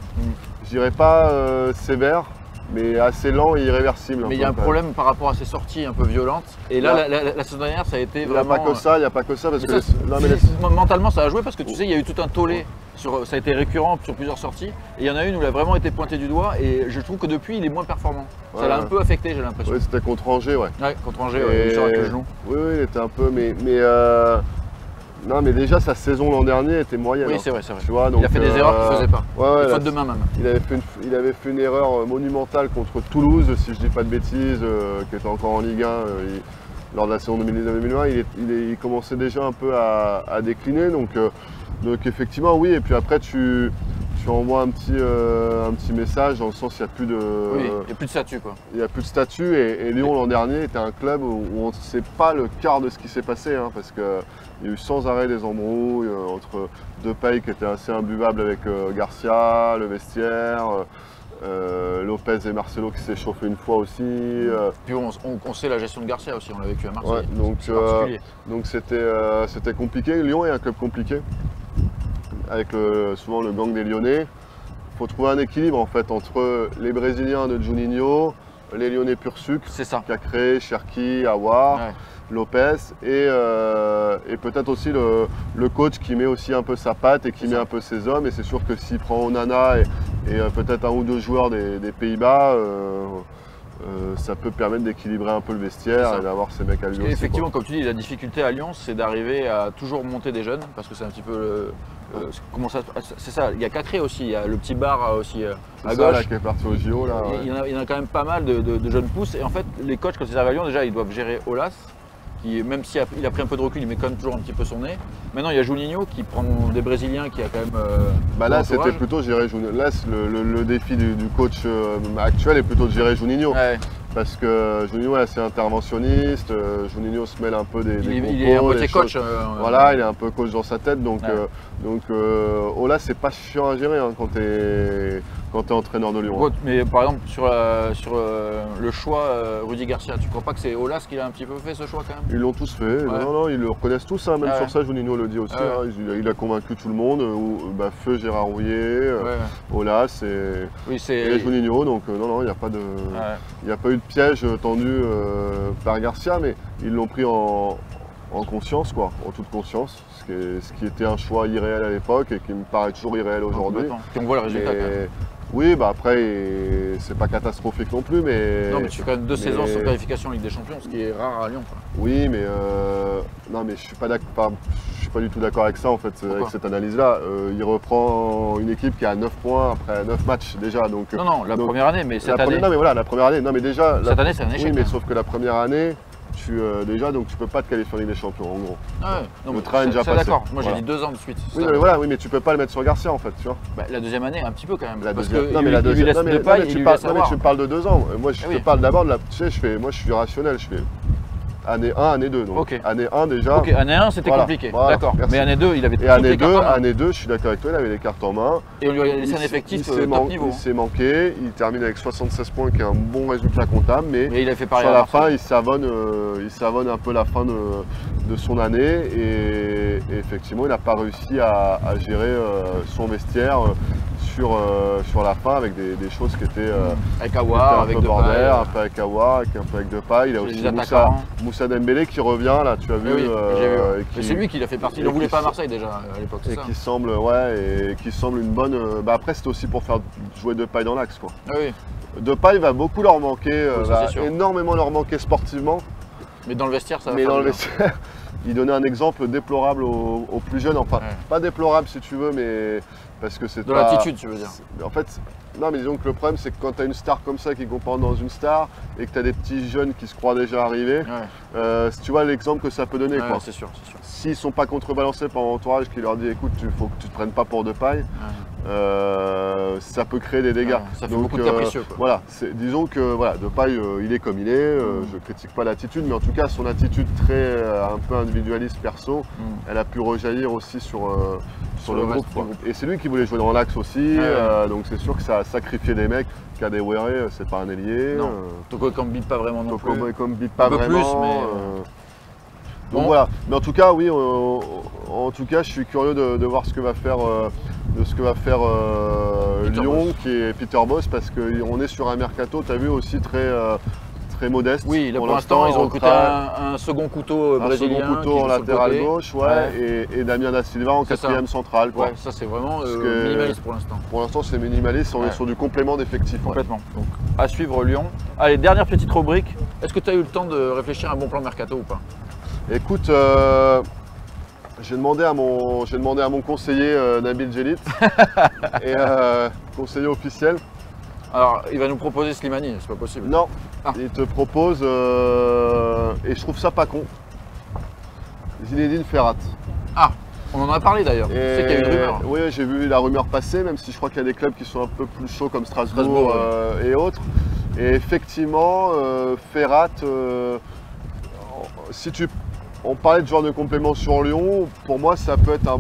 [SPEAKER 3] je dirais pas sévère, mais assez lent et irréversible.
[SPEAKER 2] Mais il y a un problème par rapport à ses sorties un peu violentes. Et là, la saison dernière, ça a été vraiment.
[SPEAKER 3] Il n'y a pas que ça. Parce
[SPEAKER 2] mentalement, ça a joué parce que tu sais, il y a eu tout un tollé. Ça a été récurrent sur plusieurs sorties. Et il y en a une où il a vraiment été pointé du doigt. Et je trouve que depuis, il est moins performant. Ça l'a un peu affecté, j'ai l'impression.
[SPEAKER 3] Oui, c'était contre Angers,
[SPEAKER 2] ouais. Ouais, contre Angers, il sort avec le genou.
[SPEAKER 3] Oui, il était un peu. Non, mais déjà, sa saison l'an dernier était moyenne.
[SPEAKER 2] Oui, c'est vrai.
[SPEAKER 3] Tu vois,
[SPEAKER 2] il a fait des erreurs qu'il ne faisait pas. Faute de main même.
[SPEAKER 3] Il avait fait une erreur monumentale contre Toulouse, si je ne dis pas de bêtises, qui était encore en Ligue 1 lors de la saison 2019-2020. Il commençait déjà un peu à décliner. Donc effectivement, oui. Et puis après, tu envoies un petit message dans le sens qu'il n'y a plus de.
[SPEAKER 2] Oui, il n'y a plus de statut, quoi.
[SPEAKER 3] Il n'y a plus de statut. Et Lyon, l'an dernier, était un club où on ne sait pas le quart de ce qui s'est passé. Parce que. Il y a eu sans arrêt des embrouilles entre Depay qui était assez imbuvable avec Garcia, le vestiaire, Lopez et Marcelo qui s'est chauffé une fois aussi.
[SPEAKER 2] Puis on sait la gestion de Garcia aussi, on l'a vécu à Marseille.
[SPEAKER 3] Ouais, donc c'était compliqué. Lyon est un club compliqué, avec souvent le gang des Lyonnais. Il faut trouver un équilibre en fait entre les Brésiliens de Juninho, les Lyonnais pur sucre, qui a créé Cherki, Aouar. Ouais. Lopez et peut-être aussi le coach qui met aussi un peu sa patte et qui met un peu ses hommes. Et c'est sûr que s'il prend Onana et peut-être un ou deux joueurs des Pays-Bas, ça peut permettre d'équilibrer un peu le vestiaire et d'avoir ces mecs à Lyon.
[SPEAKER 2] Effectivement, comme tu dis, la difficulté à Lyon, c'est d'arriver à toujours monter des jeunes, parce que c'est un petit peu Comment ça, c'est ça, il y a Cacré aussi, il y a le petit bar aussi à
[SPEAKER 3] C'est
[SPEAKER 2] gauche.
[SPEAKER 3] ça, là, qui est parti au JO. Là, ouais.
[SPEAKER 2] Il y en a quand même pas mal de jeunes pousses. Et en fait, les coachs, quand ils arrivent à Lyon, déjà, ils doivent gérer Aulas, qui, même s'il a pris un peu de recul, il met quand même toujours un petit peu son nez. Maintenant, il y a Juninho qui prend des Brésiliens, qui a quand même.
[SPEAKER 3] Bah là, c'était plutôt gérer Juninho. Là, le défi du coach actuel est plutôt de gérer Juninho.
[SPEAKER 2] Ouais.
[SPEAKER 3] Parce que Juninho est assez interventionniste, Juninho se mêle un peu des
[SPEAKER 2] il est un moitié coach.
[SPEAKER 3] Voilà, il est un peu coach dans sa tête, donc Aulas c'est pas chiant à gérer hein, quand tu es entraîneur de Lyon.
[SPEAKER 2] Ouais, mais par exemple sur le choix Rudy Garcia, tu crois pas que c'est Aulas qui a un petit peu fait ce choix quand même?
[SPEAKER 3] Ils l'ont tous fait, non, ils le reconnaissent tous, hein, même sur ça Juninho le dit aussi, hein, il a convaincu tout le monde, Feu Gérard Rouillet, Aulas et Juninho, donc non, il n'y a pas de... Il n'y a pas eu de piège tendu par Garcia, mais ils l'ont pris en conscience, quoi, en toute conscience, ce qui était un choix irréel à l'époque et qui me paraît toujours irréel aujourd'hui.
[SPEAKER 2] Et on voit le résultat quand même.
[SPEAKER 3] Oui, après, c'est pas catastrophique non plus, mais...
[SPEAKER 2] Non, mais tu fais quand même 2 saisons sans qualification en Ligue des Champions, ce qui est rare à Lyon. Quoi.
[SPEAKER 3] Oui, mais non, mais je suis pas du tout d'accord avec ça, en fait, avec cette analyse-là. Il reprend une équipe qui a 9 points après 9 matchs déjà, donc...
[SPEAKER 2] Non, la première année, mais cette année...
[SPEAKER 3] Non, mais voilà, la première année, non, mais déjà...
[SPEAKER 2] Cette année, c'est un échec.
[SPEAKER 3] Oui, mais sauf que la première année... donc tu peux pas te qualifier en Ligue des Champions en gros.
[SPEAKER 2] Non,
[SPEAKER 3] le train est déjà passé.
[SPEAKER 2] D'accord, moi j'ai dit 2 ans de suite.
[SPEAKER 3] Oui, mais tu peux pas le mettre sur Garcia en fait, tu vois.
[SPEAKER 2] La deuxième année, un petit peu quand même.
[SPEAKER 3] Tu parles de 2 ans. Moi je te parle d'abord de la. Tu sais, moi je suis rationnel, je fais année 1, année 2. Donc année 1 déjà.
[SPEAKER 2] Ok, année 1 c'était compliqué, d'accord. Mais année 2, il avait tout les cartes en main.
[SPEAKER 3] Année 2, je suis d'accord avec toi, il avait les cartes en main.
[SPEAKER 2] Et on lui a laissé un effectif top niveau.
[SPEAKER 3] Il s'est manqué, il termine avec 76 points qui est un bon résultat comptable, mais
[SPEAKER 2] il a fait pareil
[SPEAKER 3] sur la fin, il savonne un peu la fin de son année et effectivement, il n'a pas réussi à gérer son vestiaire sur la fin avec des choses qui étaient
[SPEAKER 2] avec Aouar, avec
[SPEAKER 3] Depay, un peu avec Aouar, un peu avec Depay. Il a aussi Moussa Dembélé qui revient là, tu as vu.
[SPEAKER 2] C'est lui qui l'a fait partie. Il ne voulait pas à Marseille déjà à l'époque.
[SPEAKER 3] Et qui semble, une bonne. Après c'était aussi pour faire jouer Depay dans l'axe quoi. Depay va beaucoup leur manquer, va énormément leur manquer sportivement.
[SPEAKER 2] Mais dans le vestiaire, ça va.
[SPEAKER 3] Mais dans le vestiaire, il donnait un exemple déplorable aux plus jeunes. Enfin, pas déplorable si tu veux, mais parce que c'est.
[SPEAKER 2] De l'attitude, tu veux dire.
[SPEAKER 3] En fait, non, mais disons que le problème, c'est que quand tu as une star comme ça qui comporte dans une star et que tu as des petits jeunes qui se croient déjà arrivés, tu vois l'exemple que ça peut donner. Quoi.
[SPEAKER 2] C'est sûr.
[SPEAKER 3] S'ils ne sont pas contrebalancés par l'entourage qui leur dit écoute, il faut que tu ne te prennes pas pour Depay, ça peut créer des dégâts.
[SPEAKER 2] Ça fait beaucoup de capricieux. Quoi.
[SPEAKER 3] Voilà, disons que Depay, il est comme il est, je ne critique pas l'attitude, mais en tout cas, son attitude très un peu individualiste perso, elle a pu rejaillir aussi sur le groupe. Et c'est lui qui voulait jouer dans l'axe aussi, donc c'est sûr que ça a sacrifié des mecs. Kadewere, c'est pas un ailier.
[SPEAKER 2] Non, Toko Ekambi pas vraiment non plus.
[SPEAKER 3] Toko Ekambi pas vraiment.
[SPEAKER 2] Plus, mais
[SPEAKER 3] donc voilà. Mais en tout cas, oui, je suis curieux de voir ce que va faire, Lyon, qui est Peter Bosz, parce qu'on est sur un mercato, tu as vu, aussi très modeste.
[SPEAKER 2] Oui, là, pour l'instant, ils ont recruté un second couteau brésilien.
[SPEAKER 3] Un second couteau en latéral gauche, et Damien Da Silva en 4e central.
[SPEAKER 2] Ouais, ça c'est vraiment minimaliste pour l'instant.
[SPEAKER 3] Pour l'instant, c'est minimaliste, on est sur du complément d'effectifs.
[SPEAKER 2] Complètement. Donc, à suivre Lyon. Allez, dernière petite rubrique. Est-ce que tu as eu le temps de réfléchir à un bon plan mercato ou pas?
[SPEAKER 3] Écoute, j'ai demandé à mon conseiller Nabil Djellit, et conseiller officiel.
[SPEAKER 2] Alors, il va nous proposer Slimani, c'est pas possible.
[SPEAKER 3] Non, il te propose, et je trouve ça pas con, Zinedine Ferrat.
[SPEAKER 2] Ah, on en a parlé d'ailleurs, tu sais qu'il y a eu une rumeur.
[SPEAKER 3] Oui, j'ai vu la rumeur passer, même si je crois qu'il y a des clubs qui sont un peu plus chauds comme Strasbourg et autres. Et effectivement, Ferrat, on parlait de joueur de complément sur Lyon, pour moi ça peut être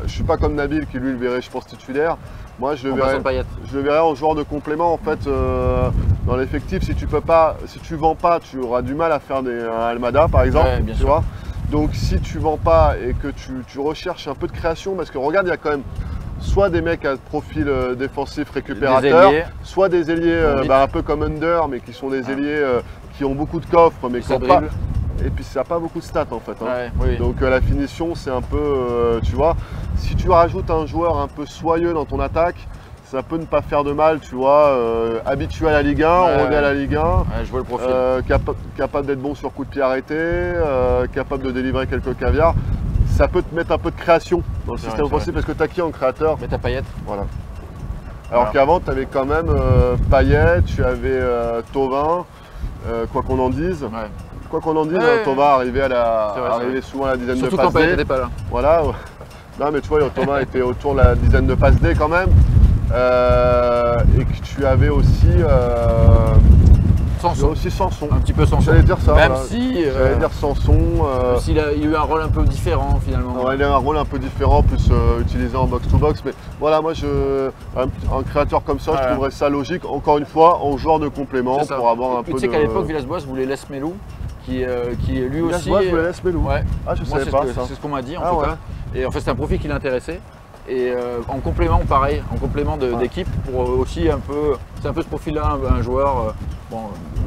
[SPEAKER 3] je suis pas comme Nabil qui lui le verrait je pense titulaire. Moi je le verrais en joueur de complément en fait dans l'effectif. Si tu vends pas, tu auras du mal à faire un Almada par exemple, tu vois. Donc si tu vends pas et que tu recherches un peu de création, parce que regarde, il y a quand même soit des mecs à profil défensif récupérateur, soit des ailiers un peu comme Under, mais qui sont des ailiers qui ont beaucoup de coffres mais qui n'ont pas. Et puis ça n'a pas beaucoup de stats en fait. Donc la finition c'est un peu, tu vois, si tu rajoutes un joueur un peu soyeux dans ton attaque, ça peut ne pas faire de mal, tu vois, habitué à la Ligue 1, on est à la Ligue 1,
[SPEAKER 2] je vois le profil.
[SPEAKER 3] Capable d'être bon sur coup de pied arrêté, capable de délivrer quelques caviars. ça peut te mettre un peu de création dans le système offensif parce que tu as qui en créateur?
[SPEAKER 2] Mais t'as Payet.
[SPEAKER 3] Voilà. Alors qu'avant, tu avais quand même Payet, tu avais Thauvin, quoi qu'on en dise.
[SPEAKER 2] Ouais.
[SPEAKER 3] Quoi qu'on en dise, Thauvin arrivait souvent à la dizaine
[SPEAKER 2] surtout
[SPEAKER 3] de passes
[SPEAKER 2] quand Payet
[SPEAKER 3] D.
[SPEAKER 2] n'était pas là.
[SPEAKER 3] Voilà. Non mais tu vois, Thauvin était autour de la dizaine de passes D quand même. Et que tu avais aussi Sanson.
[SPEAKER 2] Un petit peu Sanson.
[SPEAKER 3] J'allais dire ça.
[SPEAKER 2] Même
[SPEAKER 3] voilà.
[SPEAKER 2] si.
[SPEAKER 3] J'allais dire Sanson.
[SPEAKER 2] Il a eu un rôle un peu différent finalement.
[SPEAKER 3] Ouais, il a un rôle un peu différent, plus utilisé en box-to-box. Mais voilà, moi, un créateur comme ça, je trouverais ça logique. Encore une fois, en joueur de complément pour avoir un peu de...
[SPEAKER 2] Tu sais qu'à l'époque, Villas-Boas voulait Les Melou, qui lui aussi...
[SPEAKER 3] Villas-Boas voulait Les Melou.
[SPEAKER 2] Ouais.
[SPEAKER 3] Ah, je savais pas ça.
[SPEAKER 2] C'est ce qu'on m'a dit en tout cas. Et en fait, c'est un profil qui l'intéressait. Et en complément, pareil, en complément d'équipe, pour aussi un peu... C'est un peu ce profil-là, un joueur... Bon,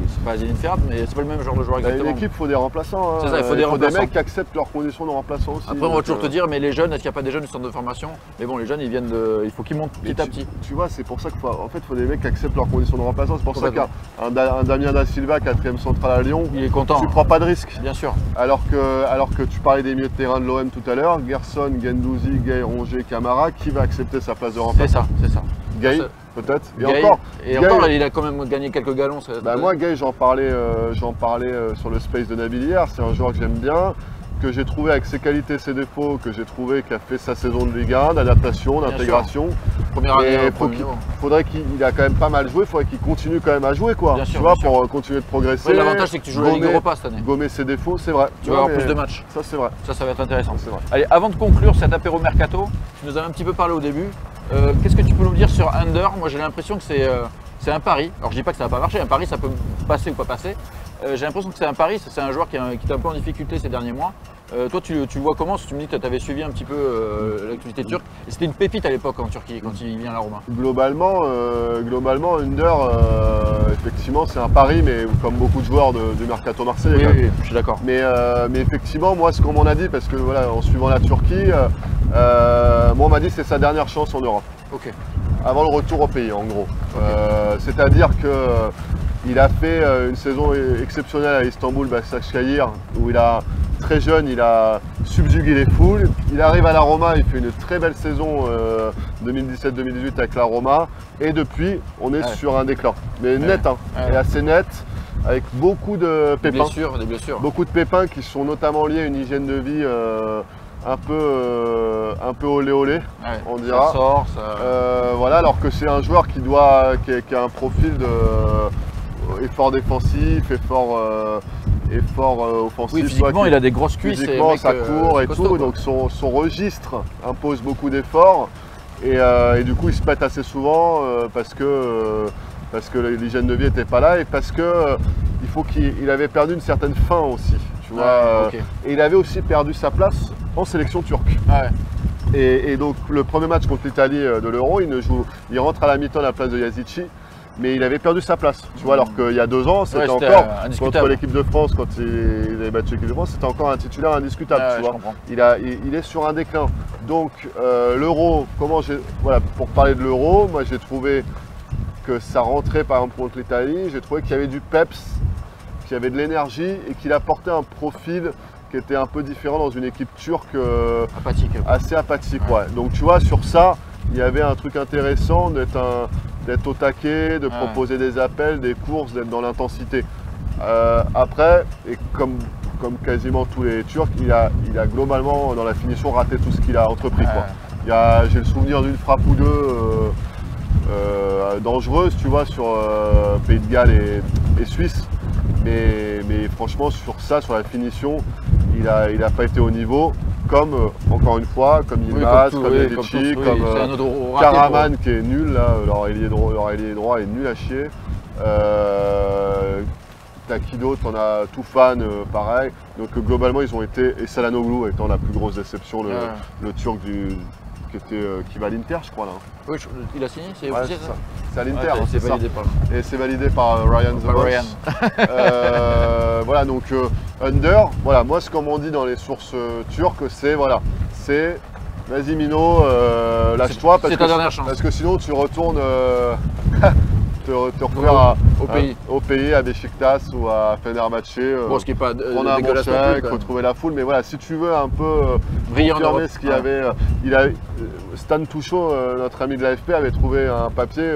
[SPEAKER 2] c'est pas Zinedine Ferrat, mais c'est pas le même genre de joueur exactement.
[SPEAKER 3] Une équipe, il faut des remplaçants. Hein.
[SPEAKER 2] C'est ça, il faut des
[SPEAKER 3] mecs qui acceptent leurs conditions de remplaçants aussi.
[SPEAKER 2] Après, on va toujours te dire, mais les jeunes, est-ce qu'il n'y a pas des jeunes du centre de formation? Mais bon, les jeunes, ils viennent de. Il faut qu'ils montent petit à petit.
[SPEAKER 3] Tu vois, c'est pour ça qu'il faut, en fait, faut des mecs qui acceptent leurs conditions de remplaçants. C'est pour ça qu'un Damien Da Silva, 4e central à Lyon,
[SPEAKER 2] il est content.
[SPEAKER 3] Tu prends pas de risque.
[SPEAKER 2] Bien sûr.
[SPEAKER 3] Alors que tu parlais des milieux de terrain de l'OM tout à l'heure, Gerson, Guendouzi, Gay, Rongier, Camara, qui va accepter sa place de remplaçant?
[SPEAKER 2] C'est ça.
[SPEAKER 3] Gay, peut-être.
[SPEAKER 2] Et encore, il a quand même gagné quelques galons.
[SPEAKER 3] Moi, Gay, j'en parlais sur le space de Nabil hier. C'est un joueur que j'aime bien, que j'ai trouvé avec ses qualités, ses défauts, que j'ai trouvé qui a fait sa saison de Ligue 1, d'adaptation, d'intégration.
[SPEAKER 2] Première année.
[SPEAKER 3] Faudrait qu'il a quand même pas mal joué, il faudrait qu'il continue quand même à jouer, quoi.
[SPEAKER 2] Bien sûr,
[SPEAKER 3] pour continuer de progresser.
[SPEAKER 2] Ouais, l'avantage, c'est que tu joues la Ligue Europa cette année.
[SPEAKER 3] Gommer ses défauts, c'est vrai.
[SPEAKER 2] Tu vas avoir plus de matchs.
[SPEAKER 3] Ça, c'est vrai.
[SPEAKER 2] Ça va être intéressant.
[SPEAKER 3] C'est vrai.
[SPEAKER 2] Allez, avant de conclure cet apéro mercato, tu nous as un petit peu parlé au début. Qu'est-ce que tu peux nous dire sur Under? Moi, j'ai l'impression que c'est un pari. Alors, je dis pas que ça va pas marcher. Un pari, ça peut passer ou pas passer. J'ai l'impression que c'est un pari. C'est un joueur qui est un peu en difficulté ces derniers mois. Toi, tu le vois comment? Tu me dis que tu avais suivi un petit peu l'activité turque. Et c'était une pépite à l'époque en Turquie, quand il vient à la Roma.
[SPEAKER 3] Globalement, Under, effectivement, c'est un pari, mais comme beaucoup de joueurs du mercato marseillais.
[SPEAKER 2] Oui, je suis d'accord.
[SPEAKER 3] Mais effectivement, moi, ce qu'on m'en a dit, parce que voilà, en suivant la Turquie, moi, on m'a dit que c'est sa dernière chance en Europe.
[SPEAKER 2] Ok.
[SPEAKER 3] Avant le retour au pays, en gros. C'est-à-dire que il a fait une saison exceptionnelle à Istanbul, Başakşehir, où très jeune, il a subjugué les foules. Il arrive à la Roma, il fait une très belle saison 2017-2018 avec la Roma. Et depuis, on est sur un déclin. Mais net, et assez net, avec beaucoup de pépins.
[SPEAKER 2] Des blessures.
[SPEAKER 3] Beaucoup de pépins qui sont notamment liés à une hygiène de vie un peu olé olé, on dira.
[SPEAKER 2] Ça sort,
[SPEAKER 3] voilà, alors que c'est un joueur qui a un profil effort défensif, effort offensif.
[SPEAKER 2] Oui, physiquement, il a des grosses cuisses.
[SPEAKER 3] Physiquement, ça court et tout, donc son registre impose beaucoup d'efforts. Et du coup, il se pète assez souvent parce que l'hygiène de vie n'était pas là et parce qu'il avait perdu une certaine faim aussi. Tu vois, Et il avait aussi perdu sa place en sélection turque. Et donc, le premier match contre l'Italie de l'Euro, il rentre à la mi-temps à la place de Yazici. Mais il avait perdu sa place, tu vois, alors qu'il y a 2 ans, c'était encore, contre l'équipe de France, quand il avait battu l'équipe de France, c'était encore un titulaire indiscutable, tu vois. Il est sur un déclin. Donc, l'Euro, pour parler de l'Euro, moi j'ai trouvé que ça rentrait par exemple contre l'Italie, j'ai trouvé qu'il y avait du peps, qu'il y avait de l'énergie et qu'il apportait un profil qui était un peu différent dans une équipe turque assez apathique. Donc tu vois, sur ça, il y avait un truc intéressant d'être au taquet, de proposer des appels, des courses, d'être dans l'intensité. Après, et comme quasiment tous les Turcs, il a globalement dans la finition raté tout ce qu'il a entrepris. J'ai le souvenir d'une frappe ou deux dangereuse, tu vois, sur Pays de Galles et Suisse. Mais franchement, sur la finition, il n'a pas été au niveau. Comme, encore une fois, comme Yilmaz, comme Yedici, comme Karaman qui est nul, là, leur ailier droit est nul à chier. T'as qui d'autre? On a Toufan, pareil. Donc globalement, ils ont été, et Çalhanoğlu étant la plus grosse déception, le Turc qui va à l'Inter, je crois là.
[SPEAKER 2] Oui, il a signé, c'est officiel ça?
[SPEAKER 3] C'est à l'Inter,
[SPEAKER 2] c'est validé par.
[SPEAKER 3] Et c'est validé par Ryan The Boss. Voilà, donc Under, voilà, moi ce qu'on m'en dit dans les sources turques, c'est vas-y Mino, lâche-toi parce que sinon tu retournes te retrouver
[SPEAKER 2] au pays,
[SPEAKER 3] à Beşiktaş ou à Fenerbahçe,
[SPEAKER 2] bon, ce qui est pas
[SPEAKER 3] prendre un bon chèque, retrouver la foule. Mais voilà, si tu veux un peu confirmer ce qu'il y avait, Stan Touchot, notre ami de l'AFP, avait trouvé un papier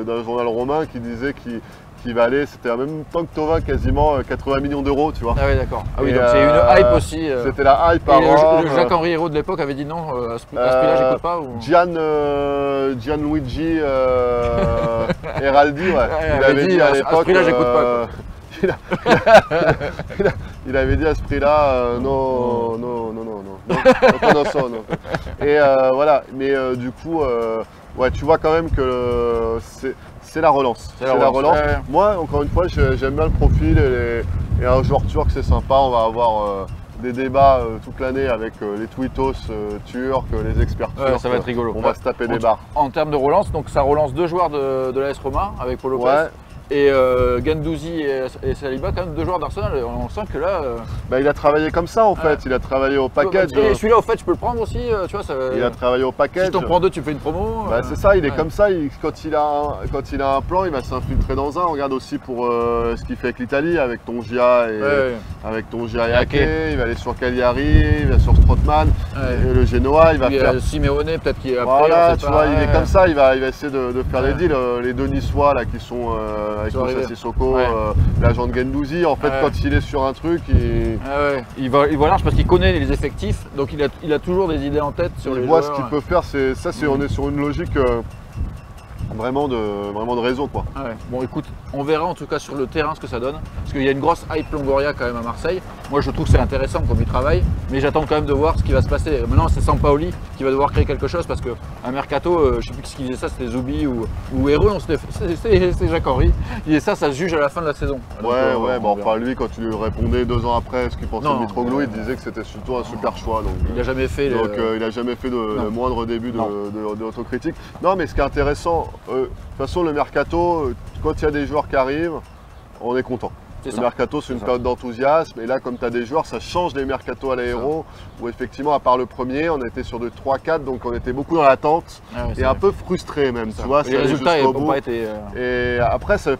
[SPEAKER 3] d'un journal romain qui disait qu'il valait, c'était en même temps que Thauvin, quasiment 80 millions d'euros, tu vois.
[SPEAKER 2] Ah oui, d'accord. Ah oui, donc c'est une hype aussi.
[SPEAKER 3] C'était la hype à
[SPEAKER 2] le Jacques-Henri Hérault de l'époque avait dit non, à ce prix-là, j'écoute pas ou...
[SPEAKER 3] Gianluigi Heraldi, ouais.
[SPEAKER 2] Il avait dit à l'époque, à ce prix-là, j'écoute pas.
[SPEAKER 3] Il avait dit à ce prix-là, non. Et voilà, mais du coup, ouais, tu vois quand même que c'est la relance. C'est la relance. Ouais. Moi, encore une fois, j'aime bien le profil et un joueur turc, c'est sympa. On va avoir des débats toute l'année avec les tweetos turcs, les experts turcs.
[SPEAKER 2] Ouais, ça va être rigolo.
[SPEAKER 3] On va se taper des barres.
[SPEAKER 2] En termes de relance, donc ça relance 2 joueurs de l'AS Roma avec Paul Lopez. Ouais. Et Guendouzi et Saliba, quand même 2 joueurs d'Arsenal, on sent que là...
[SPEAKER 3] Bah, il a travaillé comme ça en fait, il a travaillé au package.
[SPEAKER 2] Et celui-là, au fait, je peux le prendre aussi, tu vois.
[SPEAKER 3] Il a travaillé au package.
[SPEAKER 2] Si t'en prends 2, tu fais une promo.
[SPEAKER 3] Bah, c'est ça, il est comme ça, quand il a un plan, il va s'infiltrer dans un. On regarde aussi pour ce qu'il fait avec l'Italie, avec Tongia et Ake. Il va aller sur Cagliari, il va sur Strootman, le Genoa, il va faire...
[SPEAKER 2] Simeone, peut-être qu'il est après.
[SPEAKER 3] Voilà, tu vois, il est comme ça, il va essayer de faire des deals. Les deux Niçois là qui sont... avec Moussa Sissoko, l'agent de Guendouzi, en fait quand il est sur un truc,
[SPEAKER 2] il va large parce qu'il connaît les effectifs, donc il a toujours des idées en tête sur les joueurs.
[SPEAKER 3] Il voit ce qu'il peut faire, on est sur une logique vraiment de réseau quoi.
[SPEAKER 2] Ouais. Bon écoute, on verra en tout cas sur le terrain ce que ça donne, parce qu'il y a une grosse hype Longoria quand même à Marseille. Moi je trouve que c'est intéressant comme il travaille, mais j'attends quand même de voir ce qui va se passer. Maintenant c'est Sampaoli qui va devoir créer quelque chose, parce qu'un mercato, je sais plus qui disait ça, c'était Zoubi ou Hérault, c'est Jacques-Henri. Et ça se juge à la fin de la saison.
[SPEAKER 3] Donc, bon enfin lui quand tu lui répondais 2 ans après ce qu'il pensait de Mitroglou, il disait que c'était surtout un super choix. Donc,
[SPEAKER 2] il n'a jamais fait
[SPEAKER 3] il n'a jamais fait le moindre début d'autocritique. Non mais ce qui est intéressant, de toute façon le mercato, quand il y a des joueurs qui arrivent, on est content. Le mercato, c'est une période d'enthousiasme. Et là, comme tu as des joueurs, ça change les mercatos à l'aéro. Où effectivement, à part le premier, on était sur de 3-4. Donc on était beaucoup dans l'attente. Et un peu frustré même. Tu vois,
[SPEAKER 2] les résultats n'ont pas été...
[SPEAKER 3] Et après, ça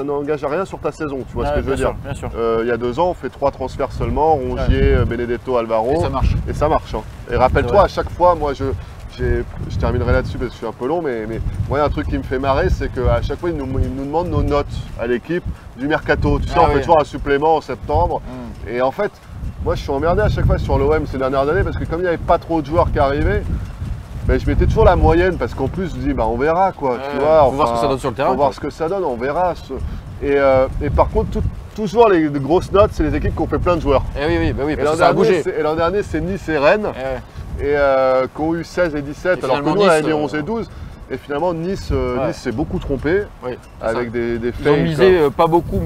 [SPEAKER 3] n'engage à rien sur ta saison. Tu vois ce que je veux dire.
[SPEAKER 2] Bien sûr.
[SPEAKER 3] Il y a 2 ans, on fait 3 transferts seulement. Rongier, Benedetto, Alvaro.
[SPEAKER 2] Et ça marche.
[SPEAKER 3] Hein. Et rappelle-toi, à chaque fois, moi, je terminerai là-dessus parce que je suis un peu long, mais moi, un truc qui me fait marrer, c'est qu'à chaque fois, ils nous demandent nos notes à l'équipe du mercato. Tu sais, on fait toujours un supplément en septembre. Et en fait, moi, je suis emmerdé à chaque fois sur l'OM ces dernières années parce que comme il n'y avait pas trop de joueurs qui arrivaient, je mettais toujours la moyenne parce qu'en plus, je dis, on verra quoi. Tu vois,
[SPEAKER 2] on va voir ce que ça donne sur le terrain.
[SPEAKER 3] On va voir ce que ça donne, on verra. Et par contre, toujours les grosses notes, c'est les équipes qui ont fait plein de joueurs.
[SPEAKER 2] Oui, parce que ça a bougé.
[SPEAKER 3] Et l'an dernier, c'est Nice et Rennes. Et qui ont eu 16 et 17, alors que nous on avait mis 11 et 12. Et finalement Nice s'est beaucoup trompé avec des faits.
[SPEAKER 2] Ils ont misé pas beaucoup,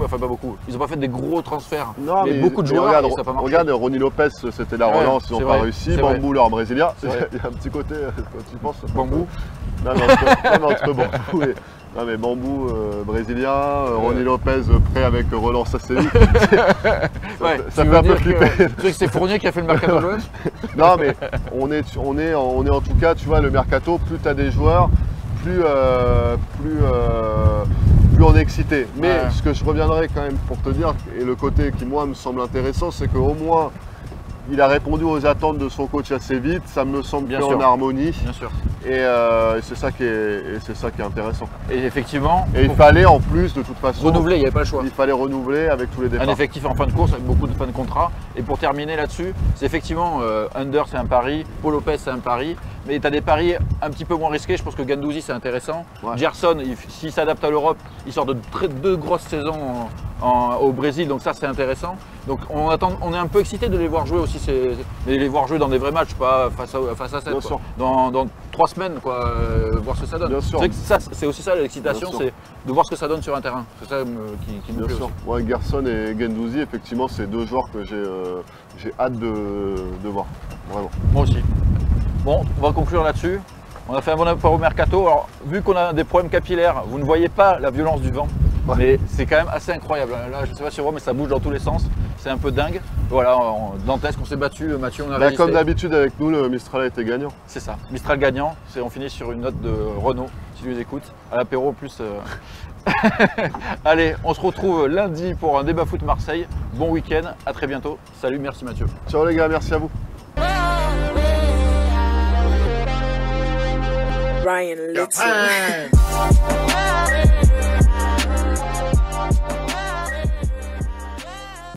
[SPEAKER 2] ils n'ont pas fait des gros transferts, mais beaucoup de joueurs.
[SPEAKER 3] Regarde, Ronny Lopez, c'était la relance, ils n'ont pas réussi. Bambou, leur brésilien, il y a un petit côté, quand tu penses.
[SPEAKER 2] Bambou.
[SPEAKER 3] Entre Bambou et... Non mais Bambou brésilien, Ronny Lopez prêt avec relance assez vite. Ça fait un peu flipper.
[SPEAKER 2] Tu sais que c'est Fournier qui a fait le mercato de l'OM.
[SPEAKER 3] Non mais on est en tout cas, tu vois, le mercato, plus tu as des joueurs, plus on est excité. Mais ce que je reviendrai quand même pour te dire, et le côté qui moi me semble intéressant, c'est qu'au moins il a répondu aux attentes de son coach assez vite, ça me semble bien en harmonie.
[SPEAKER 2] Bien sûr.
[SPEAKER 3] Et c'est ça qui est intéressant.
[SPEAKER 2] Et effectivement.
[SPEAKER 3] Et il fallait en plus de toute façon
[SPEAKER 2] renouveler, il n'y avait pas le choix.
[SPEAKER 3] Il fallait renouveler avec tous les départs.
[SPEAKER 2] Un effectif en fin de course avec beaucoup de fins de contrat. Et pour terminer là-dessus, c'est effectivement Under c'est un pari, Paul Lopez c'est un pari, mais tu as des paris un petit peu moins risqués. Je pense que Guendouzi c'est intéressant. Gerson, s'il s'adapte à l'Europe, il sort de 2 grosses saisons au Brésil, donc ça c'est intéressant. Donc on est un peu excité de les voir jouer aussi, mais les voir jouer dans des vrais matchs, pas face à 7. Dans 3 semaines, voir ce que ça donne. C'est aussi ça l'excitation, c'est de voir ce que ça donne sur un terrain. C'est ça qui me plaît aussi.
[SPEAKER 3] Gerson et Guendouzi, effectivement, c'est 2 joueurs que j'ai hâte de voir. Vraiment.
[SPEAKER 2] Moi aussi. Bon, on va conclure là-dessus. On a fait un bon apport au mercato. Alors, vu qu'on a des problèmes capillaires, vous ne voyez pas la violence du vent. Mais c'est quand même assez incroyable. Là, je ne sais pas sur vous, mais ça bouge dans tous les sens. c'est un peu dingue. Voilà, dantesque, on s'est battu, Mathieu, on a
[SPEAKER 3] Bah,
[SPEAKER 2] résisté.
[SPEAKER 3] comme d'habitude avec nous, le Mistral a été gagnant.
[SPEAKER 2] C'est ça, Mistral gagnant, on finit sur une note de Renault, si tu les écoutes, à l'apéro plus. Allez, on se retrouve lundi pour un débat foot Marseille. Bon week-end, à très bientôt. Salut, merci Mathieu.
[SPEAKER 3] Ciao les gars, merci à vous.
[SPEAKER 1] Ryan Little.